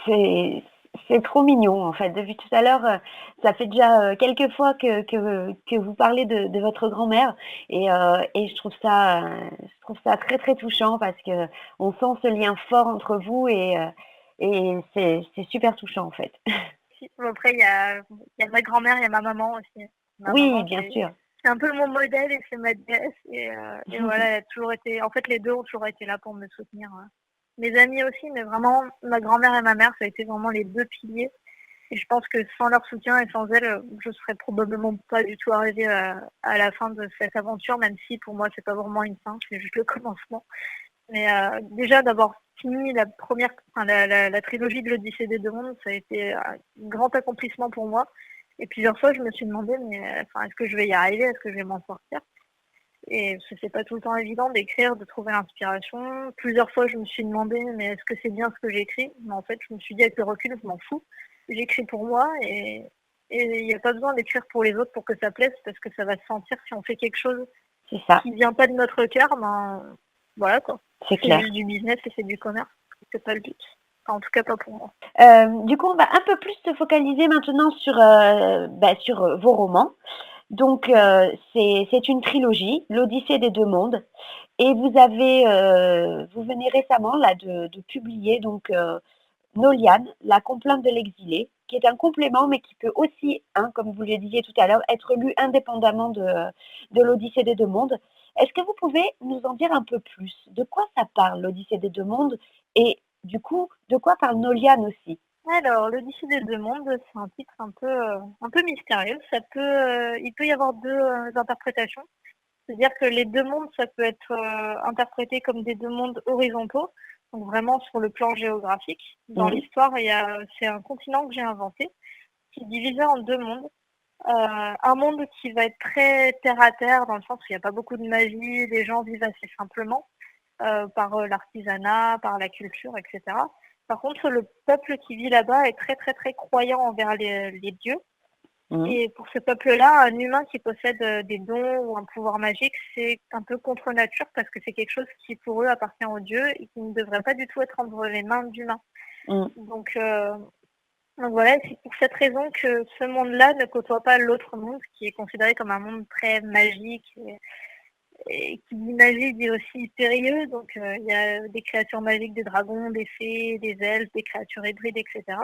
C'est C'est trop mignon, en fait. Depuis tout à l'heure, ça fait déjà, quelques fois que vous parlez de votre grand-mère et je trouve ça très, très touchant parce qu'on sent ce lien fort entre vous et c'est super touchant, en fait. Si, bon, après, il y a ma grand-mère, il y a ma maman aussi. Ma Oui, maman, bien sûr. c'est un peu mon modèle et c'est ma déesse. Et voilà, elle a toujours été. En fait, les deux ont toujours été là pour me soutenir. Mes amis aussi, mais vraiment, ma grand-mère et ma mère, ça a été vraiment les deux piliers. Et je pense que sans leur soutien et sans elles, je serais probablement pas du tout arrivée à la fin de cette aventure, même si pour moi, c'est pas vraiment une fin, c'est juste le commencement. Mais déjà d'avoir fini la première, enfin, la trilogie de l'Odyssée des deux mondes, ça a été un grand accomplissement pour moi. Et plusieurs fois, je me suis demandé, mais enfin, est-ce que je vais y arriver? Est-ce que je vais m'en sortir? Et c'est pas tout le temps évident d'écrire, de trouver l'inspiration. Plusieurs fois, je me suis demandé, mais est-ce que c'est bien ce que j'écris? Mais en fait, je me suis dit avec le recul, je m'en fous. J'écris pour moi et il n'y a pas besoin d'écrire pour les autres pour que ça plaise parce que ça va se sentir si on fait quelque chose C'est ça, qui vient pas de notre cœur, ben voilà quoi. c'est C'est clair. juste du business et c'est du commerce. C'est pas le but. Enfin, en tout cas pas pour moi. Du coup, on va un peu plus se focaliser maintenant sur vos romans. Donc, Mhm. c'est une trilogie, l'Odyssée des 2 mondes et vous venez récemment là de publier donc, Noliane, la complainte de l'exilé, qui est un complément, mais qui peut aussi, hein, comme vous le disiez tout à l'heure, être lu indépendamment de l'Odyssée des 2 mondes. Est-ce que vous pouvez nous en dire un peu plus? De quoi ça parle, l'Odyssée des 2 mondes? Et du coup, de quoi parle Noliane aussi? Alors, l'Odyssée des deux mondes, c'est un titre un peu mystérieux. Il peut y avoir deux interprétations. C'est-à-dire que les deux mondes, ça peut être interprété comme des deux mondes horizontaux, donc vraiment sur le plan géographique. Dans Mmh. l'histoire, c'est un continent que j'ai inventé, qui est divisé en deux mondes. Un monde qui va être très terre à terre, dans le sens où il n'y a pas beaucoup de magie, les gens vivent assez simplement, par l'artisanat, par la culture, etc. Par contre, le peuple qui vit là-bas est très très très croyant envers les dieux. Mmh. Et pour ce peuple-là, un humain qui possède des dons ou un pouvoir magique, c'est un peu contre nature parce que c'est quelque chose qui pour eux appartient aux dieux et qui ne devrait pas du tout être entre les mains d'humains. Mmh. Donc, euh, donc voilà, c'est pour cette raison que ce monde-là ne côtoie pas l'autre monde, qui est considéré comme un monde très magique et qui dit magie dit aussi périlleux. Donc il y a des créatures magiques, des dragons, des fées, des elfes, des créatures hybrides, etc.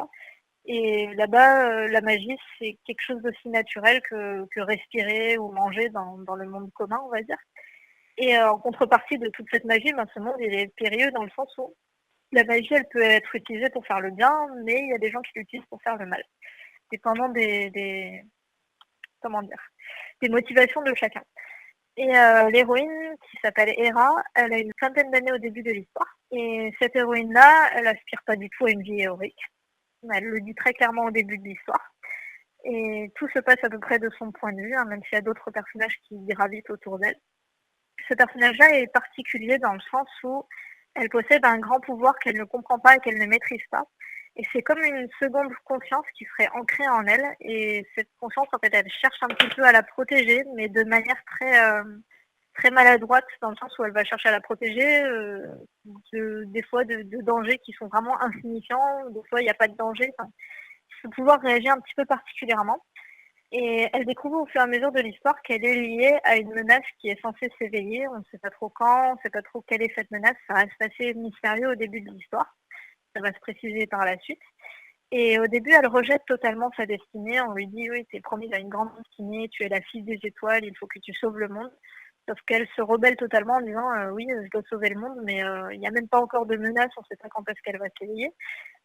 Et là-bas, la magie, c'est quelque chose d'aussi naturel que respirer ou manger dans le monde commun, on va dire. Et en contrepartie de toute cette magie, ben, ce monde il est périlleux dans le sens où la magie, elle peut être utilisée pour faire le bien, mais il y a des gens qui l'utilisent pour faire le mal, dépendant comment dire, des motivations de chacun. Et l'héroïne, qui s'appelle Hera, elle a une vingtaine d'années au début de l'histoire. Et cette héroïne-là, elle aspire pas du tout à une vie héroïque. Elle le dit très clairement au début de l'histoire. Et tout se passe à peu près de son point de vue, hein, même s'il y a d'autres personnages qui gravitent autour d'elle. Ce personnage-là est particulier dans le sens où elle possède un grand pouvoir qu'elle ne comprend pas et qu'elle ne maîtrise pas. Et c'est comme une seconde conscience qui serait ancrée en elle. Et cette conscience, en fait, elle cherche un petit peu à la protéger, mais de manière très maladroite, dans le sens où elle va chercher à la protéger des fois de dangers qui sont vraiment insignifiants. Des fois, il n'y a pas de danger. Enfin, ce pouvoir réagit un petit peu particulièrement. Et elle découvre au fur et à mesure de l'histoire qu'elle est liée à une menace qui est censée s'éveiller. On ne sait pas trop quand, on ne sait pas trop quelle est cette menace. Ça reste assez mystérieux au début de l'histoire. Ça va se préciser par la suite. Et au début, elle rejette totalement sa destinée. On lui dit, oui, t'es promise à une grande destinée, tu es la fille des étoiles, il faut que tu sauves le monde. Sauf qu'elle se rebelle totalement en disant, oui, je dois sauver le monde, mais il n'y a même pas encore de menace, on ne sait pas quand est-ce qu'elle va s'éveiller.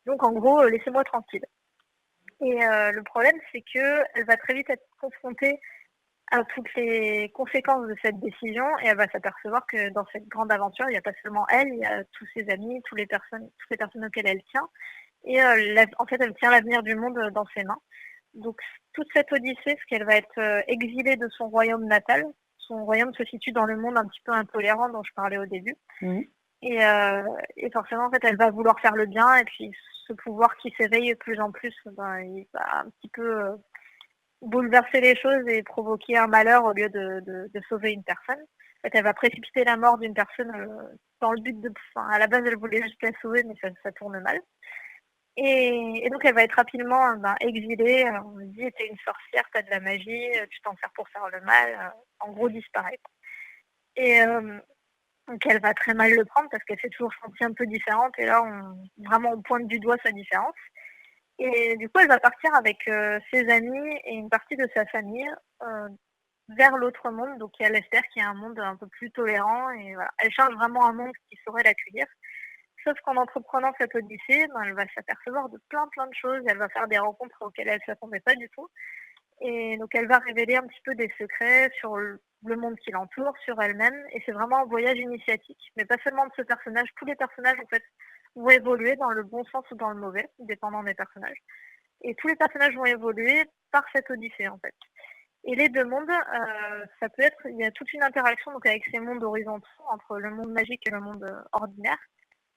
Donc en gros, laissez-moi tranquille. Et le problème, c'est qu'elle va très vite être confrontée à toutes les conséquences de cette décision et elle va s'apercevoir que dans cette grande aventure, il n'y a pas seulement elle, il y a tous ses amis, toutes les personnes auxquelles elle tient. Et en fait, elle tient l'avenir du monde dans ses mains. Donc toute cette odyssée, ce qu'elle va être exilée de son royaume natal. Son royaume se situe dans le monde un petit peu intolérant dont je parlais au début. Mmh. Et forcément, en fait, elle va vouloir faire le bien. Et puis, ce pouvoir qui s'éveille de plus en plus, ben, il va un petit peu bouleverser les choses et provoquer un malheur au lieu de sauver une personne. En fait, elle va précipiter la mort d'une personne dans le but de... Enfin, à la base, elle voulait juste la sauver, mais ça tourne mal. Et donc elle va être rapidement, exilée, on lui dit: «Tu es une sorcière, tu as de la magie, tu t'en sers pour faire le mal», en gros disparaître. Et donc elle va très mal le prendre parce qu'elle s'est toujours sentie un peu différente et là on pointe du doigt sa différence. Et du coup elle va partir avec, ses amis et une partie de sa famille, heu, vers l'autre monde. Donc elle espère qu'il y a un monde un peu plus tolérant et voilà. Elle cherche vraiment un monde qui saurait l'accueillir. Sauf qu'en entreprenant cette odyssée, elle va s'apercevoir de plein de choses. Elle va faire des rencontres auxquelles elle ne s'attendait pas du tout. Et donc elle va révéler un petit peu des secrets sur le monde qui l'entoure, sur elle-même. Et c'est vraiment un voyage initiatique. Mais pas seulement de ce personnage. Tous les personnages, en fait, vont évoluer dans le bon sens ou dans le mauvais, dépendant des personnages. Et tous les personnages vont évoluer par cette odyssée, en fait. Et les deux mondes, ça peut être, il y a toute une interaction donc avec ces mondes horizontaux entre le monde magique et le monde ordinaire.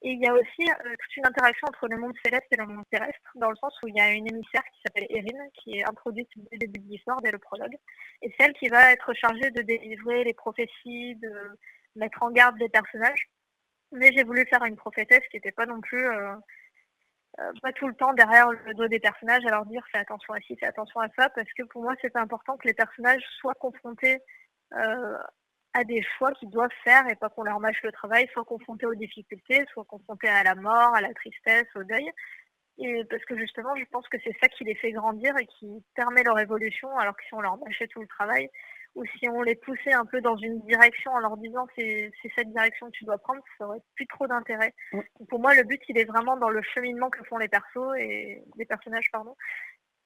Et il y a aussi toute une interaction entre le monde céleste et le monde terrestre, dans le sens où il y a une émissaire qui s'appelle Erin, qui est introduite dès le début de l'histoire, dès le prologue. Et c'est elle qui va être chargée de délivrer les prophéties, de mettre en garde les personnages. Mais j'ai voulu faire une prophétesse qui n'était pas non plus pas tout le temps derrière le dos des personnages à leur dire fais attention à ci, fais attention à ça, parce que pour moi c'était important que les personnages soient confrontés euh, à des choix qu'ils doivent faire et pas qu'on leur mâche le travail, soit confrontés aux difficultés, soit confrontés à la mort, à la tristesse, au deuil. Et parce que justement, je pense que c'est ça qui les fait grandir et qui permet leur évolution, alors que si on leur mâchait tout le travail, ou si on les poussait un peu dans une direction en leur disant c'est cette direction que tu dois prendre, ça aurait plus trop d'intérêt. Mmh. Donc pour moi, le but, il est vraiment dans le cheminement que font les persos et les personnages, pardon,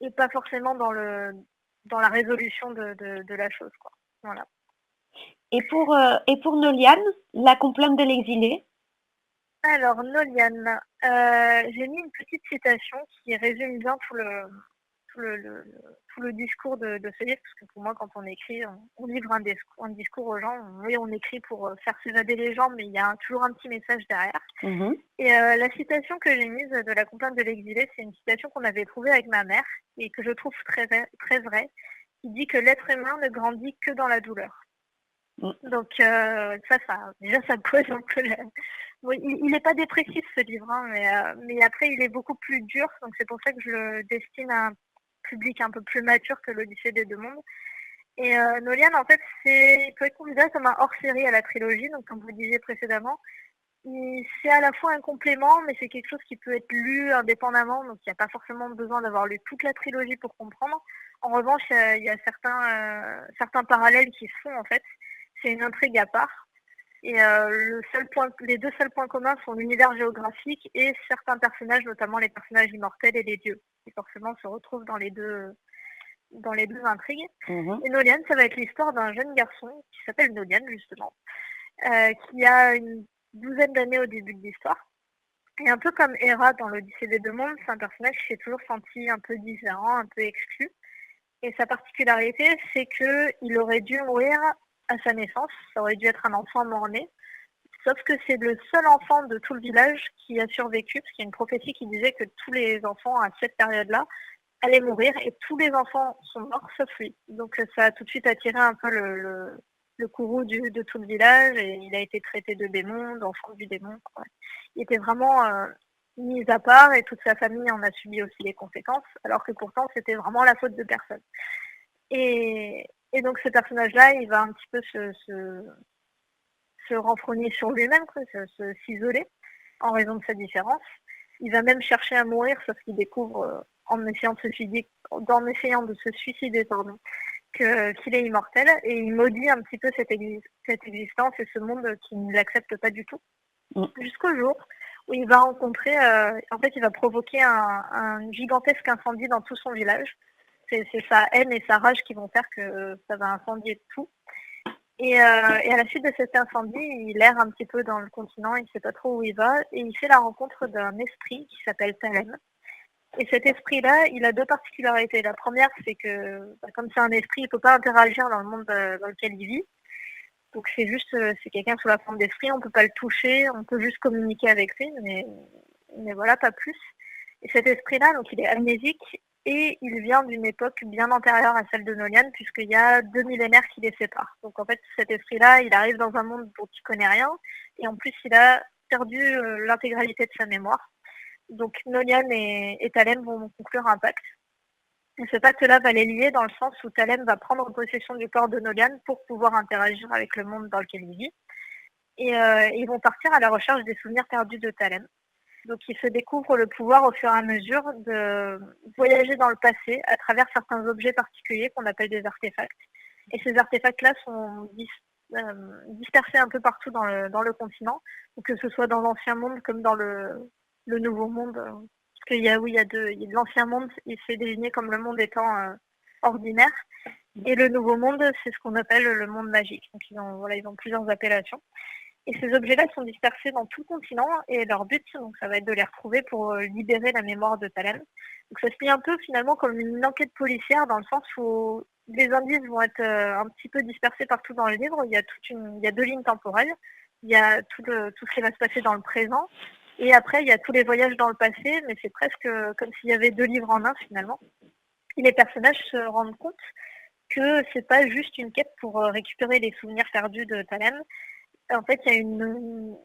et pas forcément dans la résolution de la chose, quoi. Voilà. Et pour Noliane, la complainte de l'exilé? Alors, Noliane, j'ai mis une petite citation qui résume bien tout le, le- tout le discours de ce livre, parce que pour moi, quand on écrit, on livre un discours aux gens. Oui, on écrit pour faire s'évader les gens, mais il y a toujours un petit message derrière. Mmh. Et la citation que j'ai mise de la complainte de l'exilé, c'est une citation qu'on avait trouvée avec ma mère et que je trouve très vraie, qui dit que l'être humain ne grandit que dans la douleur. Mmh. Donc déjà ça pose un peu bon, il n'est pas dépressif ce livre, hein, mais après il est beaucoup plus dur, donc c'est pour ça que je le destine à un public un peu plus mature que l'Odyssée des deux mondes. Et Noliane, en fait, il peut être considéré comme un hors-série à la trilogie, donc comme vous disiez précédemment, c'est à la fois un complément, mais c'est quelque chose qui peut être lu indépendamment, donc il n'y a pas forcément besoin d'avoir lu toute la trilogie pour comprendre. En revanche, il y a certains parallèles qui se font en fait. C'est une intrigue à part. Et les deux seuls points communs sont l'univers géographique et certains personnages, notamment les personnages immortels et les dieux, qui forcément se retrouvent dans les deux intrigues. Mmh. Et Noliane, ça va être l'histoire d'un jeune garçon qui s'appelle Noliane, justement, qui a une douzaine d'années au début de l'histoire. Et un peu comme Hera dans l'Odyssée des deux mondes, c'est un personnage qui s'est toujours senti un peu différent, un peu exclu. Et sa particularité, c'est qu'il aurait dû mourir à sa naissance. Ça aurait dû être un enfant mort-né. Sauf que c'est le seul enfant de tout le village qui a survécu, parce qu'il y a une prophétie qui disait que tous les enfants à cette période-là allaient mourir, et tous les enfants sont morts sauf lui. Donc ça a tout de suite attiré un peu le courroux de tout le village, et il a été traité de démon, d'enfant du démon. Ouais. Il était vraiment mis à part, et toute sa famille en a subi aussi les conséquences, alors que pourtant c'était vraiment la faute de personne. Et donc ce personnage-là, il va un petit peu se renfrogner sur lui-même, s'isoler en raison de sa différence. Il va même chercher à mourir, sauf qu'il découvre en essayant de se suicider, pardon, qu'il est immortel, et il maudit un petit peu cette existence et ce monde qui ne l'accepte pas du tout. Mmh. Jusqu'au jour où il va rencontrer, en fait, il va provoquer un gigantesque incendie dans tout son village. C'est sa haine et sa rage qui vont faire que ça va incendier tout. Et à la suite de cet incendie, il erre un petit peu dans le continent, il ne sait pas trop où il va, et il fait la rencontre d'un esprit qui s'appelle Talem. Et cet esprit-là, il a deux particularités. La première, c'est que comme c'est un esprit, il ne peut pas interagir dans le monde dans lequel il vit. Donc c'est quelqu'un sous la forme d'esprit, on ne peut pas le toucher, on peut juste communiquer avec lui, mais voilà, pas plus. Et cet esprit-là, donc il est amnésique, et il vient d'une époque bien antérieure à celle de Noliane, puisqu'il y a 2 millénaires qui les séparent. Donc en fait, cet esprit-là, il arrive dans un monde dont il ne connaît rien, et en plus, il a perdu l'intégralité de sa mémoire. Donc Nolian et Thalène vont conclure un pacte. Et ce pacte-là va les lier dans le sens où Thalène va prendre possession du corps de Nolian pour pouvoir interagir avec le monde dans lequel il vit. Et ils vont partir à la recherche des souvenirs perdus de Thalène. Donc ils se découvrent le pouvoir au fur et à mesure de voyager dans le passé à travers certains objets particuliers qu'on appelle des artefacts. Et ces artefacts-là sont dispersés un peu partout dans le continent, que ce soit dans l'ancien monde comme dans le nouveau monde. Parce qu'il y a l'ancien monde, il s'est désigné comme le monde étant ordinaire. Et le nouveau monde, c'est ce qu'on appelle le monde magique. Donc ils ont plusieurs appellations. Et ces objets-là sont dispersés dans tout le continent et leur but, donc, ça va être de les retrouver pour libérer la mémoire de Thalène. Donc ça se lit un peu finalement comme une enquête policière dans le sens où les indices vont être un petit peu dispersés partout dans le livre. Il y a 2 lignes temporelles. Il y a tout ce qui va se passer dans le présent. Et après, il y a tous les voyages dans le passé, mais c'est presque comme s'il y avait 2 livres en un finalement. Et les personnages se rendent compte que c'est pas juste une quête pour récupérer les souvenirs perdus de Thalène. En fait, il y a une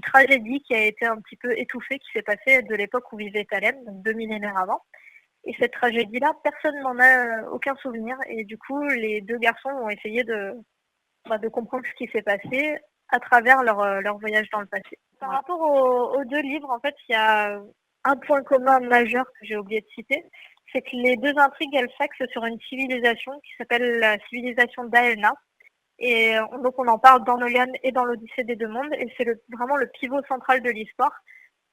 tragédie qui a été un petit peu étouffée, qui s'est passée de l'époque où vivait Thalène, donc 2 millénaires avant. Et cette tragédie-là, personne n'en a aucun souvenir. Et du coup, les 2 garçons ont essayé de comprendre ce qui s'est passé à travers leur voyage dans le passé. Par rapport aux 2 livres, en fait, il y a un point commun majeur que j'ai oublié de citer, c'est que les 2 intrigues, elles s'axent sur une civilisation qui s'appelle la civilisation d'Aelna. Et donc on en parle dans Nolian et dans l'Odyssée des 2 mondes, et c'est vraiment le pivot central de l'histoire,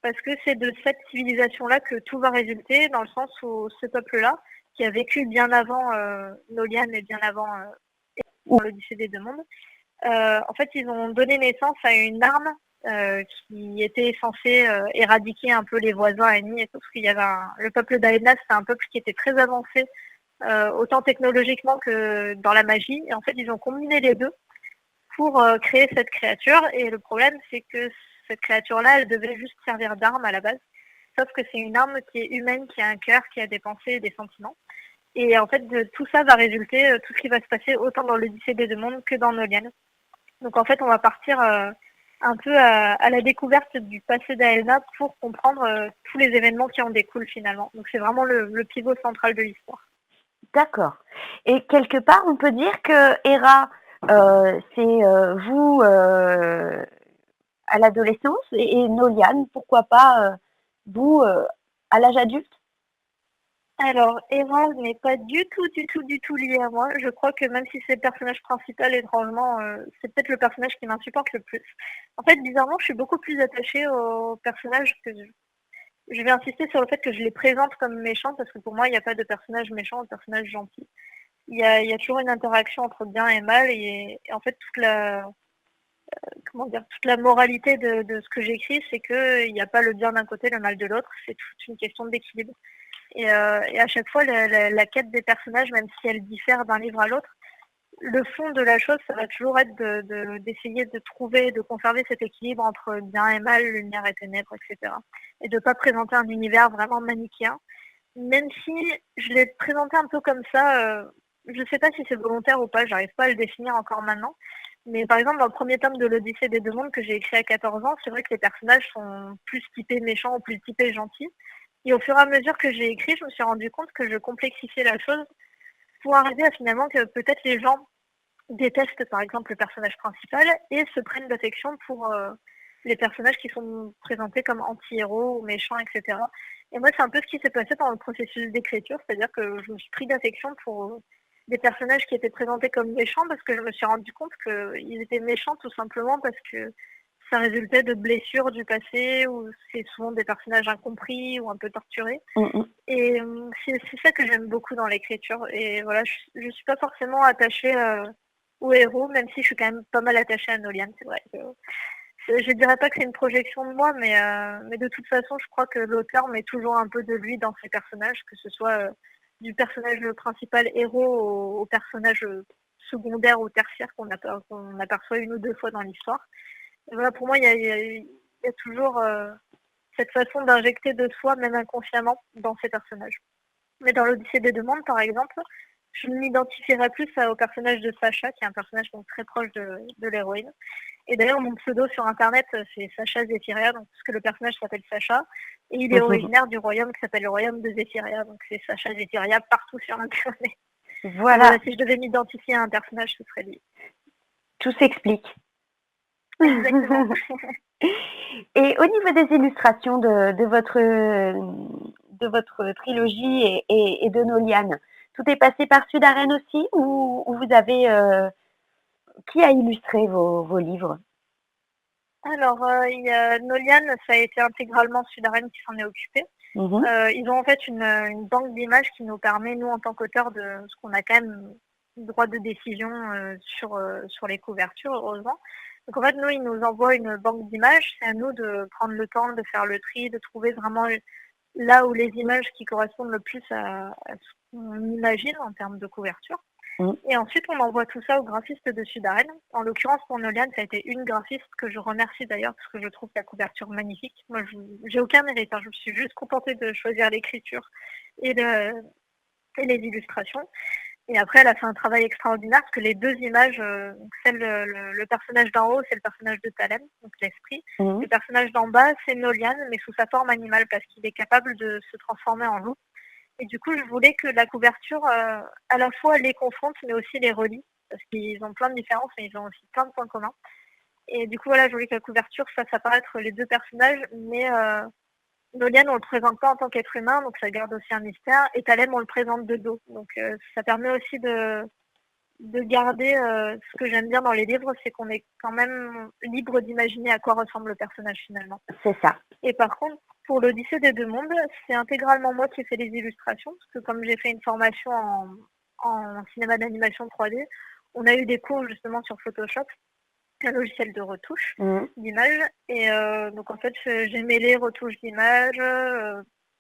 parce que c'est de cette civilisation-là que tout va résulter, dans le sens où ce peuple-là, qui a vécu bien avant Nolian et bien avant l'Odyssée des 2 mondes, en fait ils ont donné naissance à une arme qui était censée éradiquer un peu les voisins ennemis et tout, parce qu'il y avait le peuple d'Aedna, c'est un peuple qui était très avancé, autant technologiquement que dans la magie. Et en fait, ils ont combiné les 2 pour créer cette créature. Et le problème, c'est que cette créature-là, elle devait juste servir d'arme à la base. Sauf que c'est une arme qui est humaine, qui a un cœur, qui a des pensées et des sentiments. Et en fait, de tout ça va résulter tout ce qui va se passer autant dans l'Odyssée des 2 mondes que dans Nolian. Donc en fait, on va partir un peu à la découverte du passé d'Aelna pour comprendre tous les événements qui en découlent finalement. Donc c'est vraiment le pivot central de l'histoire. D'accord. Et quelque part, on peut dire que Hera, c'est vous à l'adolescence et Nolian, pourquoi pas vous à l'âge adulte? Alors, Hera n'est pas du tout liée à moi. Je crois que même si c'est le personnage principal, étrangement, c'est peut-être le personnage qui m'insupporte le plus. En fait, bizarrement, je suis beaucoup plus attachée au personnage que je vais insister sur le fait que je les présente comme méchants, parce que pour moi, il n'y a pas de personnage méchant ou de personnage gentil. Il y a toujours une interaction entre bien et mal, et en fait, toute la moralité de ce que j'écris, c'est qu'il n'y a pas le bien d'un côté, le mal de l'autre, c'est toute une question d'équilibre. Et à chaque fois, la quête des personnages, même si elle diffère d'un livre à l'autre, le fond de la chose, ça va toujours être d'essayer de trouver, de conserver cet équilibre entre bien et mal, lumière et ténèbres, etc. Et de ne pas présenter un univers vraiment manichéen. Même si je l'ai présenté un peu comme ça, je ne sais pas si c'est volontaire ou pas, j'arrive pas à le définir encore maintenant. Mais par exemple, dans le premier tome de l'Odyssée des 2 mondes que j'ai écrit à 14 ans, c'est vrai que les personnages sont plus typés méchants ou plus typés gentils. Et au fur et à mesure que j'ai écrit, je me suis rendu compte que je complexifiais la chose pour arriver à finalement que peut-être les gens détestent par exemple le personnage principal et se prennent d'affection pour les personnages qui sont présentés comme anti-héros ou méchants, etc. Et moi, c'est un peu ce qui s'est passé dans le processus d'écriture, c'est-à-dire que je me suis pris d'affection pour des personnages qui étaient présentés comme méchants parce que je me suis rendu compte qu'ils étaient méchants tout simplement parce que ça résultait de blessures du passé ou c'est souvent des personnages incompris ou un peu torturés. Et c'est ça que j'aime beaucoup dans l'écriture. Et voilà, je suis pas forcément attachée au héros, même si je suis quand même pas mal attachée à Nolian, c'est vrai. Je dirais pas que c'est une projection de moi, mais de toute façon, je crois que l'auteur met toujours un peu de lui dans ses personnages, que ce soit du personnage principal héros au personnage secondaire ou tertiaire qu'on aperçoit 1 ou 2 fois dans l'histoire. Et voilà, pour moi, il y a toujours cette façon d'injecter de soi, même inconsciemment, dans ces personnages. Mais dans l'Odyssée des 2 mondes, par exemple, je m'identifierais plus au personnage de Sacha, qui est un personnage donc très proche de l'héroïne. Et d'ailleurs, mon pseudo sur Internet, c'est Sacha Zephyria, donc, parce que le personnage s'appelle Sacha, et il est originaire du royaume qui s'appelle le royaume de Zephyria, donc c'est Sacha Zephyria partout sur Internet. Donc voilà, Voilà, si je devais m'identifier à un personnage, ce serait lui. tout s'explique. Exactement. Et au niveau des illustrations de votre trilogie et de Nolian, tout est passé par Sudaren aussi ou vous avez qui a illustré vos livres? Alors, il y a Nolian, ça a été intégralement Sudaren qui s'en est occupé. Mhm. Ils ont en fait une banque d'images qui nous permet, nous, en tant qu'auteurs, parce qu'on a quand même droit de décision sur les couvertures, heureusement. Donc en fait, nous, ils nous envoient une banque d'images. C'est à nous de prendre le temps de faire le tri, de trouver vraiment là où les images qui correspondent le plus à ce qu'on imagine en termes de couverture. Mhm. Et ensuite, on envoie tout ça au graphiste de Sudaren. En l'occurrence, pour Nolian, ça a été une graphiste que je remercie d'ailleurs parce que je trouve la couverture magnifique. Moi, j'ai aucun mérite. Je me suis juste contentée de choisir l'écriture et les illustrations. Et après, elle a fait un travail extraordinaire parce que les deux images, le personnage d'en haut, c'est le personnage de Thalem, donc l'esprit. Mhm. Le personnage d'en bas, c'est Nolian, mais sous sa forme animale parce qu'il est capable de se transformer en loup. Et du coup, je voulais que la couverture, à la fois les confronte, mais aussi les relie, parce qu'ils ont plein de différences, mais ils ont aussi plein de points communs. Et du coup, voilà, je voulais que la couverture fasse apparaître les deux personnages, mais Nolian, on le présente pas en tant qu'être humain, donc ça garde aussi un mystère. Et Thalem, on le présente de dos. Donc ça permet aussi de garder ce que j'aime bien dans les livres, c'est qu'on est quand même libre d'imaginer à quoi ressemble le personnage finalement. C'est ça. Et par contre, pour l'Odyssée des deux mondes, c'est intégralement moi qui ai fait les illustrations, parce que comme j'ai fait une formation en cinéma d'animation 3D, on a eu des cours justement sur Photoshop, un logiciel de retouche Mhm. d'images. Et donc en fait, j'ai mêlé retouche d'images,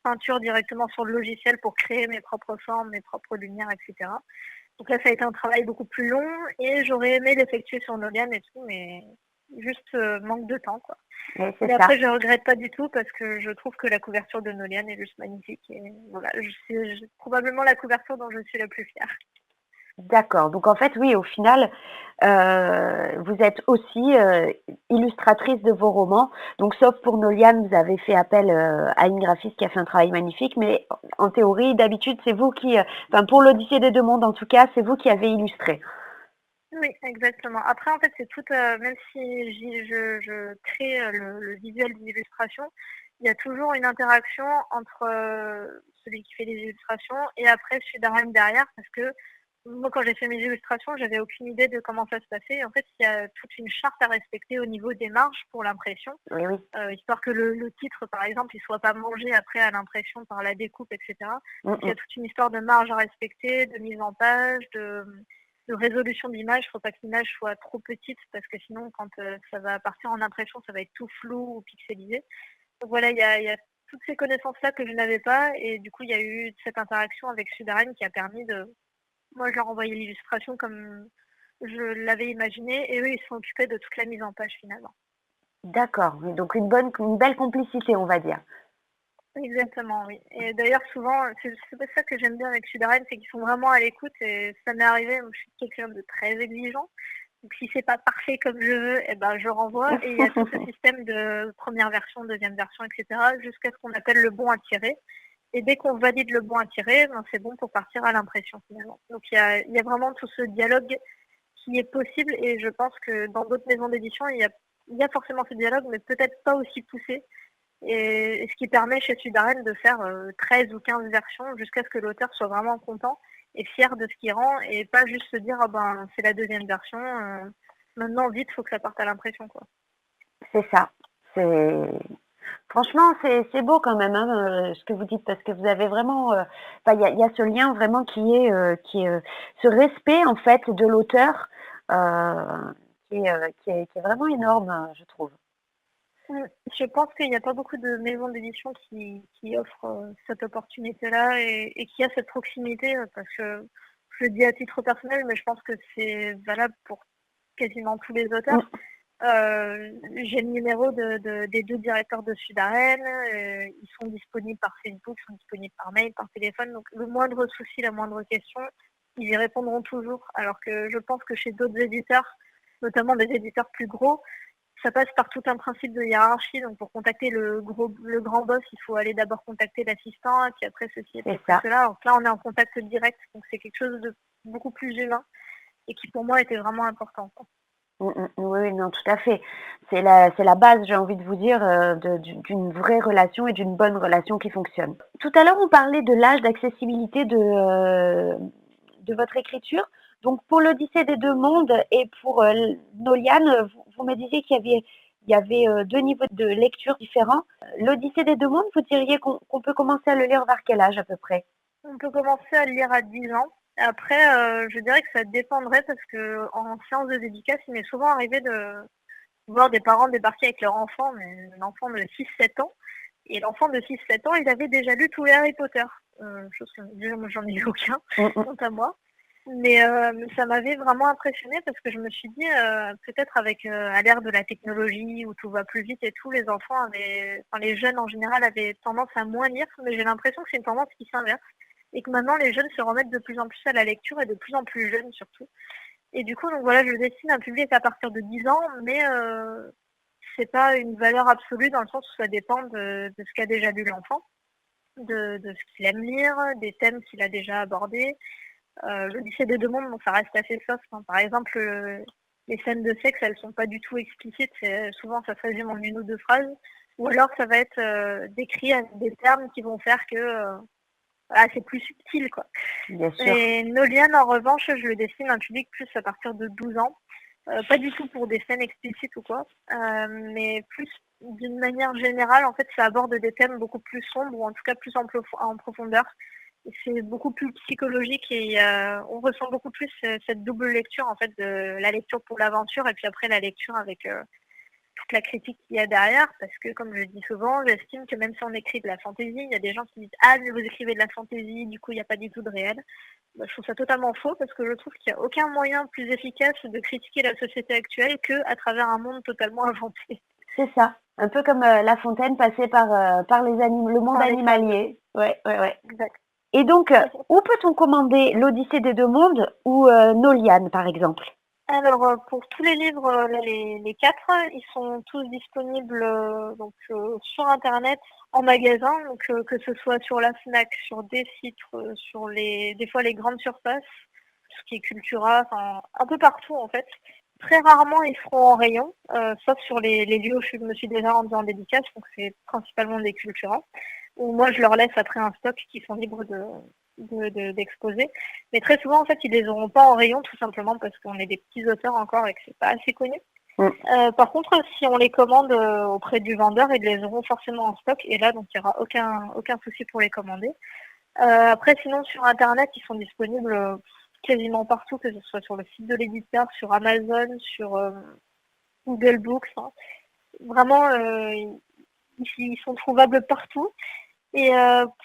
peinture directement sur le logiciel pour créer mes propres formes, mes propres lumières, etc. Donc là, ça a été un travail beaucoup plus long et j'aurais aimé l'effectuer sur Nolian et tout, mais juste manque de temps, quoi. Mais Mais c'est ça. après, je regrette pas du tout parce que je trouve que la couverture de Nolian est juste magnifique. Et voilà, c'est probablement la couverture dont je suis la plus fière. D'accord. Donc en fait, oui, au final, vous êtes aussi illustratrice de vos romans. Donc sauf pour Nolian, vous avez fait appel à une graphiste qui a fait un travail magnifique. Mais en théorie, d'habitude, c'est vous qui, enfin pour l'Odyssée des deux mondes en tout cas, c'est vous qui avez illustré. Oui, exactement. Après, en fait, c'est tout, même si je crée le visuel des illustrations, il y a toujours une interaction entre celui qui fait les illustrations et après Sudarem derrière, parce que moi, quand j'ai fait mes illustrations, j'avais aucune idée de comment ça se passait. En fait, il y a toute une charte à respecter au niveau des marges pour l'impression, Oui, oui. histoire que le titre, par exemple, il ne soit pas mangé après à l'impression par la découpe, etc. Mm, Donc, il y mm. a toute une histoire de marge à respecter, de mise en page, de résolution d'image. Il ne faut pas que l'image soit trop petite parce que sinon, quand ça va partir en impression, ça va être tout flou ou pixelisé. Donc voilà, il y a toutes ces connaissances-là que je n'avais pas et du coup, il y a eu cette interaction avec Sudaren qui a permis de... Moi, je leur envoyais l'illustration comme je l'avais imaginé et eux, ils se sont occupés de toute la mise en page finalement. D'accord. Oui, donc une belle complicité, on va dire. Exactement, oui. Et d'ailleurs, souvent, c'est pas ça que j'aime bien avec Sudaren, c'est qu'ils sont vraiment à l'écoute et ça m'est arrivé, je suis quelqu'un de très exigeant. Donc si c'est pas parfait comme je veux, eh ben, je renvoie. Et il y a tout ce système de première version, deuxième version, etc. jusqu'à ce qu'on appelle le bon à tirer. Et dès qu'on valide le bon à tirer, ben, c'est bon pour partir à l'impression finalement. Donc il y a vraiment tout ce dialogue qui est possible et je pense que dans d'autres maisons d'édition, il y a forcément ce dialogue, mais peut-être pas aussi poussé. Et ce qui permet chez Sudaren de faire 13 ou 15 versions jusqu'à ce que l'auteur soit vraiment content et fier de ce qu'il rend et pas juste se dire ah ben c'est la deuxième version, maintenant vite faut que ça parte à l'impression quoi. C'est ça. C'est franchement, c'est beau quand même hein, ce que vous dites parce que vous avez vraiment, enfin il y a ce lien vraiment qui est ce respect en fait de l'auteur qui est vraiment énorme, je trouve. Je pense qu'il n'y a pas beaucoup de maisons d'édition qui offrent cette opportunité-là et qui a cette proximité parce que je le dis à titre personnel, mais je pense que c'est valable pour quasiment tous les Mm. auteurs. J'ai le numéro des deux directeurs de Sudaren, ils sont disponibles par Facebook, ils sont disponibles par mail, par téléphone, donc le moindre souci, la moindre question, ils y répondront toujours. Alors que je pense que chez d'autres éditeurs, notamment des éditeurs plus gros, ça passe par tout un principe de hiérarchie. Donc pour contacter le grand boss, il faut aller d'abord contacter l'assistant, et puis après ceci, et puis C'est après ça. cela. Donc là, on est en contact direct, donc c'est quelque chose de beaucoup plus humain et qui pour moi était vraiment important, quoi. Oui, oui, non, tout à fait. C'est la base, j'ai envie de vous dire, d'une vraie relation et d'une bonne relation qui fonctionne. Tout à l'heure, on parlait de l'âge d'accessibilité de votre écriture. Donc pour l'Odyssée des 2 mondes et pour, Noliane, vous me disiez qu'il y avait 2 niveaux de lecture différents. L'Odyssée des 2 mondes, vous diriez qu'on peut commencer à le lire vers quel âge à peu près? On peut commencer à le lire à 10 ans. Après, je dirais que ça dépendrait parce que en séance de dédicace, il m'est souvent arrivé de voir des parents débarquer avec leur enfant, mais un enfant de 6-7 ans. Et l'enfant de 6-7 ans, il avait déjà lu tous les Harry Potter. Chose que déjà, moi, j'en ai lu aucun, Mmh mh. quant à moi. Mais ça m'avait vraiment impressionnée parce que je me suis dit, peut-être avec à l'ère de la technologie où tout va plus vite et tout, les enfants avaient, enfin les jeunes en général avaient tendance à moins lire, mais j'ai l'impression que c'est une tendance qui s'inverse et que maintenant les jeunes se remettent de plus en plus à la lecture et de plus en plus jeunes surtout. Et du coup, donc voilà, je destine un public à partir de 10 ans, mais c'est pas une valeur absolue dans le sens où ça dépend de ce qu'a déjà lu l'enfant, de ce qu'il aime lire, des thèmes qu'il a déjà abordés. L'Odyssée des 2 mondes, donc ça reste assez soft, hein. Par exemple, les scènes de sexe, elles sont pas du tout explicites, souvent ça se résume en 1 ou 2 phrases. Ou alors ça va être décrit avec des termes qui vont faire que voilà, c'est plus subtil, quoi. Bien sûr. Et Nolian, en revanche, je le destine à un public plus à partir de 12 ans. Pas du tout pour des scènes explicites ou quoi, mais plus d'une manière générale, en fait, ça aborde des thèmes beaucoup plus sombres ou en tout cas plus en profondeur. Et c'est beaucoup plus psychologique et on ressent beaucoup plus cette double lecture en fait de la lecture pour l'aventure et puis après la lecture avec toute la critique qu'il y a derrière parce que comme je le dis souvent, j'estime que même si on écrit de la fantaisie, il y a des gens qui disent ah mais vous écrivez de la fantaisie, du coup il n'y a pas du tout de réel. Bah, je trouve ça totalement faux parce que je trouve qu'il n'y a aucun moyen plus efficace de critiquer la société actuelle qu'à travers un monde totalement inventé C'est ça. Un peu comme, La Fontaine passée par le monde par les fables. animalier. Ouais, ouais, ouais. Exact. Et donc, où peut-on commander l'Odyssée des 2 mondes ou, Noliane, par exemple? Alors, pour tous les livres, là, les 4, ils sont tous disponibles donc, sur internet, en magasin, donc que ce soit sur la Fnac, sur des sites, sur des fois les grandes surfaces, tout ce qui est Cultura, enfin un peu partout en fait. Très rarement ils seront en rayon, sauf sur les lieux où je me suis déjà rendue en dédicace, donc c'est principalement des Cultura, où moi je leur laisse après un stock qui sont libres d'exposer. Mais très souvent, en fait, ils les auront pas en rayon, tout simplement parce qu'on est des petits auteurs encore et que c'est pas assez connu. Mmh. Par contre, si on les commande auprès du vendeur, ils les auront forcément en stock. Et là, donc, il n'y aura aucun souci pour les commander. Après, sinon, sur Internet, ils sont disponibles quasiment partout, que ce soit sur le site de l'éditeur, sur Amazon, sur Google Books, hein. Vraiment, ils sont trouvables partout. Et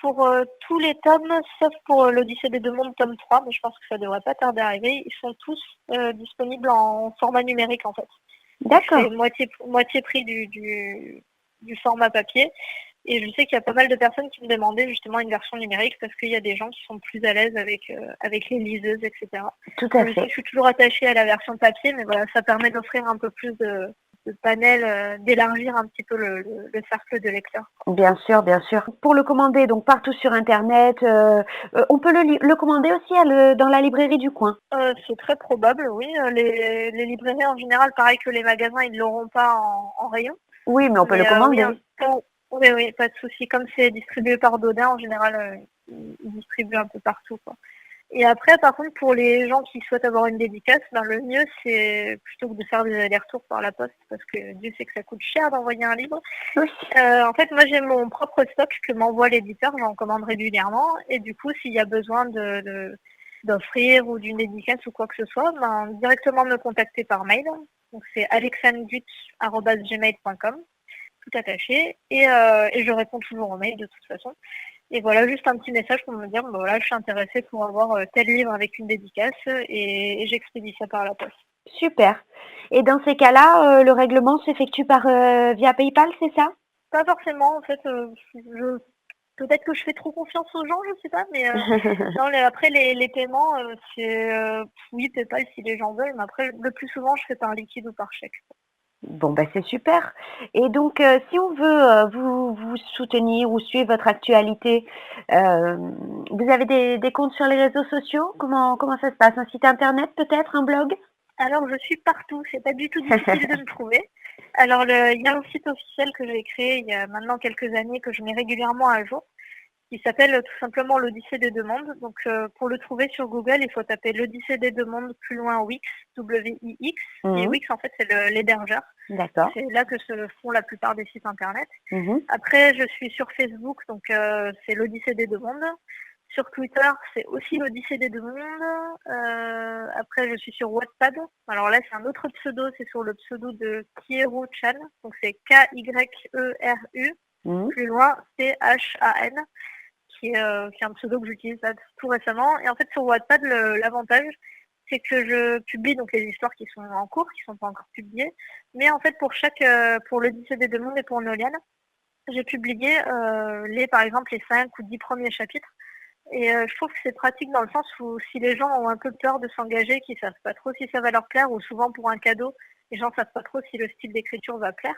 pour tous les tomes, sauf pour l'Odyssée des 2 mondes, tome 3, mais je pense que ça devrait pas tarder à arriver, ils sont tous disponibles en format numérique en fait. Donc c'est D'accord. moitié prix du format papier. Et je sais qu'il y a pas mal de personnes qui me demandaient justement une version numérique parce qu'il y a des gens qui sont plus à l'aise avec les liseuses, etc. Tout à Moi, je sais que fait. je suis toujours attachée à la version papier, mais voilà, ça permet d'offrir un peu plus de panel, d'élargir un petit peu le cercle de lecteurs. Bien sûr, bien sûr. Pour le commander, donc partout sur internet, on peut le commander aussi dans la librairie du coin? C'est très probable, oui. Les librairies en général, pareil que les magasins, ils ne l'auront pas en rayon. Oui, mais on peut le Mais oui, commander. oui, oui, pas de souci. Comme c'est distribué par Dodin, en général, ils distribuent un peu partout, quoi. Et après, par contre, pour les gens qui souhaitent avoir une dédicace, ben, le mieux, c'est plutôt que de faire des allers-retours par la poste, parce que Dieu sait que ça coûte cher d'envoyer un livre. Oui. En fait, moi, j'ai mon propre stock que m'envoie l'éditeur, j'en commande régulièrement. Et du coup, s'il y a besoin d'offrir ou d'une dédicace ou quoi que ce soit, ben, directement me contacter par mail. Donc, c'est alexandgut@gmail.com, tout attaché. Et je réponds toujours aux mails de toute façon. Et voilà, juste un petit message pour me dire, ben voilà, je suis intéressée pour avoir tel livre avec une dédicace et j'expédie ça par la poste. Super. Et dans ces cas-là, le règlement s'effectue via PayPal, c'est ça? Pas forcément, en fait, je peut-être que je fais trop confiance aux gens, je sais pas, mais non, après les paiements, c'est oui, PayPal si les gens veulent, mais après le plus souvent je fais par liquide ou par chèque. Bon, bah, c'est super et donc si on veut, vous soutenir ou suivre votre actualité, vous avez des comptes sur les réseaux sociaux? Comment ça se passe? Un site internet peut-être? Un blog? Alors je suis partout, c'est pas du tout difficile de me trouver. Alors il y a un site officiel que j'ai créé il y a maintenant quelques années que je mets régulièrement à jour, qui s'appelle tout simplement l'Odyssée des demandes. Donc pour le trouver sur Google, il faut taper l'Odyssée des demandes plus loin Wix, W-I-X. Et Mmh. Wix en fait c'est l'hébergeur. D'accord. C'est là que se font la plupart des sites internet. Mmh. Après je suis sur Facebook, donc c'est l'Odyssée des demandes. Sur Twitter, c'est aussi l'Odyssée des demandes. Après je suis sur Wattpad. Alors là c'est un autre pseudo, c'est sur le pseudo de Kieru Chan. Donc c'est K-Y-E-R-U, Mmh. plus loin C-H-A-N qui est un pseudo que j'utilise là tout récemment. Et en fait, sur Wattpad, l'avantage, c'est que je publie donc les histoires qui sont en cours, qui ne sont pas encore publiées. Mais en fait, pour l'Odyssée des Deux Mondes et pour Noliane, j'ai publié par exemple, les 5 ou 10 premiers chapitres. Et je trouve que c'est pratique dans le sens où si les gens ont un peu peur de s'engager, qu'ils savent pas trop si ça va leur plaire, ou souvent pour un cadeau, les gens savent pas trop si le style d'écriture va plaire.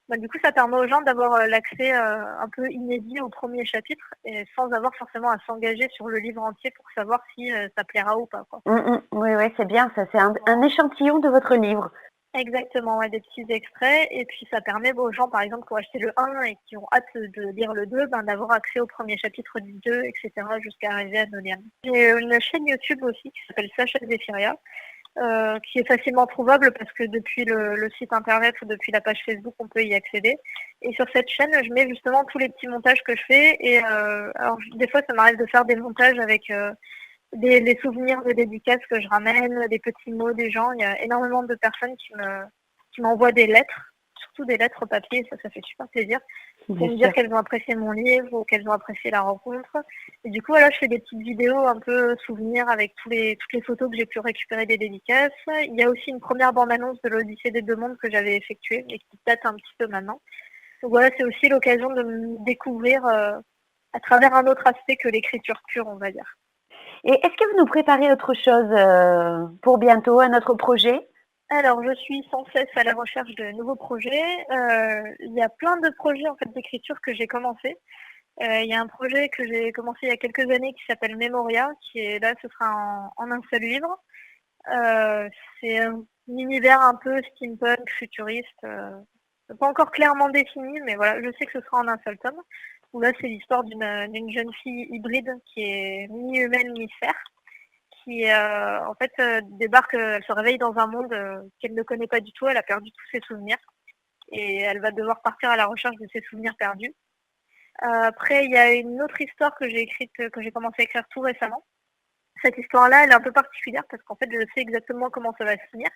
Bah, du coup, ça permet aux gens d'avoir l'accès un peu inédit au premier chapitre et sans avoir forcément à s'engager sur le livre entier pour savoir si ça plaira ou pas, quoi. Mmh mh. Oui, ouais, c'est bien ça, c'est un échantillon de votre livre. Exactement, ouais, des petits extraits. Et puis ça permet aux gens, par exemple, qui ont acheté le 1 et qui ont hâte de lire le 2, ben, d'avoir accès au premier chapitre du 2, etc., jusqu'à arriver à Noliane. J'ai une chaîne YouTube aussi qui s'appelle Sacha Zephyria, qui est facilement trouvable parce que depuis le site internet ou depuis la page Facebook, on peut y accéder. Et sur cette chaîne, je mets justement tous les petits montages que je fais. Et alors, des fois, ça m'arrive de faire des montages avec les souvenirs de dédicaces que je ramène, des petits mots des gens. Il y a énormément de personnes qui m'envoient des lettres, surtout des lettres papier, ça fait super plaisir, pour Bien me dire sûr. qu'elles ont apprécié mon livre ou qu'elles ont apprécié la rencontre. Et du coup, voilà, je fais des petites vidéos un peu souvenirs avec toutes les photos que j'ai pu récupérer des dédicaces. Il y a aussi une première bande-annonce de l'Odyssée des Deux Mondes que j'avais effectuée et qui date un petit peu maintenant. Donc voilà, c'est aussi l'occasion de me découvrir à travers un autre aspect que l'écriture pure, on va dire. Et est-ce que vous nous préparez autre chose, pour bientôt, un autre projet? Alors, je suis sans cesse à la recherche de nouveaux projets. Il y a plein de projets en fait d'écriture que j'ai commencé. Il y a un projet que j'ai commencé il y a quelques années qui s'appelle Memoria, qui est là, ce sera en un seul livre. C'est un univers un peu steampunk, futuriste, pas encore clairement défini, mais voilà, je sais que ce sera en un seul tome. Où là, c'est l'histoire d'une jeune fille hybride qui est mi-humaine, mi-sphère, qui en fait débarque, elle se réveille dans un monde qu'elle ne connaît pas du tout, elle a perdu tous ses souvenirs et elle va devoir partir à la recherche de ses souvenirs perdus. Après, il y a une autre histoire que j'ai écrite, que j'ai commencé à écrire tout récemment. Cette histoire-là, elle est un peu particulière parce qu'en fait, je sais exactement comment ça va se finir,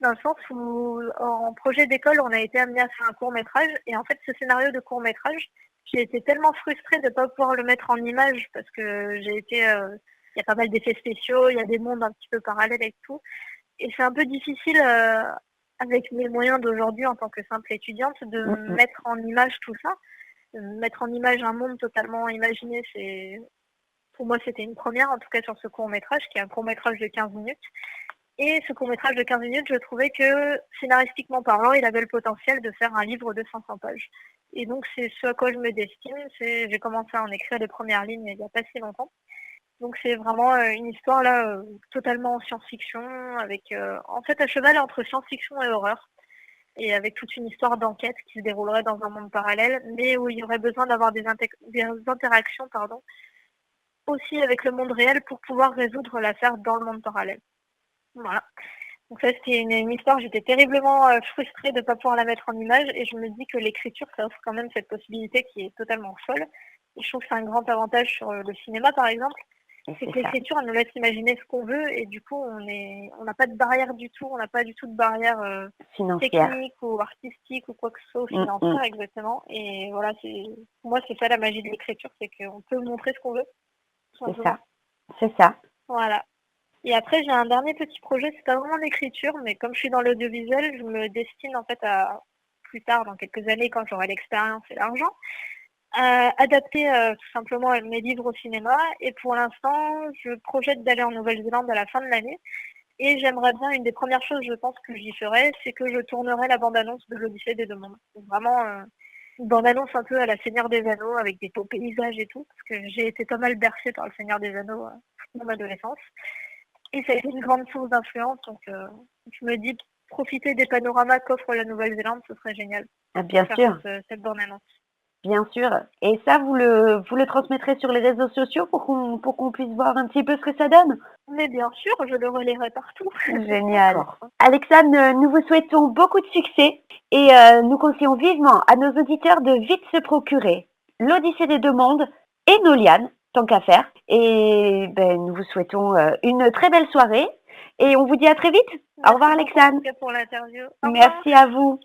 dans le sens où en projet d'école, on a été amené à faire un court-métrage et en fait, ce scénario de court-métrage, j'ai été tellement frustrée de ne pas pouvoir le mettre en image parce que il y a pas mal d'effets spéciaux, il y a des mondes un petit peu parallèles et tout. Et c'est un peu difficile avec mes moyens d'aujourd'hui en tant que simple étudiante de Mmh mh. mettre en image tout ça. Mettre en image un monde totalement imaginé, pour moi c'était une première, en tout cas sur ce court-métrage, qui est un court-métrage de 15 minutes. Et ce court-métrage de 15 minutes, je trouvais que, scénaristiquement parlant, il avait le potentiel de faire un livre de 500 pages. Et donc c'est ce à quoi je me destine. J'ai commencé à en écrire les premières lignes il n'y a pas si longtemps. Donc c'est vraiment une histoire là totalement en science-fiction, avec en fait à cheval entre science-fiction et horreur, et avec toute une histoire d'enquête qui se déroulerait dans un monde parallèle, mais où il y aurait besoin d'avoir des interactions aussi avec le monde réel pour pouvoir résoudre l'affaire dans le monde parallèle. Voilà. Donc ça c'était une histoire, j'étais terriblement frustrée de ne pas pouvoir la mettre en image et je me dis que l'écriture ça offre quand même cette possibilité qui est totalement folle. Et je trouve que c'est un grand avantage sur le cinéma par exemple, Et c'est c'est que ça. l'écriture elle nous laisse imaginer ce qu'on veut et du coup on n'a pas de barrière du tout, on n'a pas du tout de barrière Financière. technique ou artistique ou quoi que ce soit, ou Mmh mh. financière exactement. Et voilà, pour moi c'est ça la magie de l'écriture, c'est qu'on peut montrer ce qu'on veut, tout C'est simplement. ça, c'est ça. Voilà. Et après, j'ai un dernier petit projet, c'est pas vraiment l'écriture, mais comme je suis dans l'audiovisuel, je me destine en fait à plus tard, dans quelques années, quand j'aurai l'expérience et l'argent, adapter, tout simplement mes livres au cinéma et pour l'instant, je projette d'aller en Nouvelle-Zélande à la fin de l'année et j'aimerais bien une des premières choses, je pense, que j'y ferais, c'est que je tournerai la bande-annonce de l'Odyssée des 2 mondes. Donc vraiment, une bande-annonce un peu à la Seigneur des Anneaux avec des beaux paysages et tout, parce que j'ai été pas mal bercée par le Seigneur des Anneaux, toute mon adolescence et ça a été une grande source d'influence donc je me dis profiter des panoramas qu'offre la Nouvelle-Zélande, ce serait génial Ah, pour bien faire sûr, cette bande-annonce. bien sûr. Et ça, vous le transmettrez sur les réseaux sociaux pour qu'on puisse voir un petit peu ce que ça donne? Mais bien sûr, je le relayerai partout. Génial. Alexandre, nous vous souhaitons beaucoup de succès et nous conseillons vivement à nos auditeurs de vite se procurer l'Odyssée des 2 mondes et Noliane, tant qu'à faire. Et ben, nous vous souhaitons une très belle soirée et on vous dit à très vite. Au revoir Merci beaucoup en tout Alexandre. cas pour l'interview. Au revoir. Merci à vous.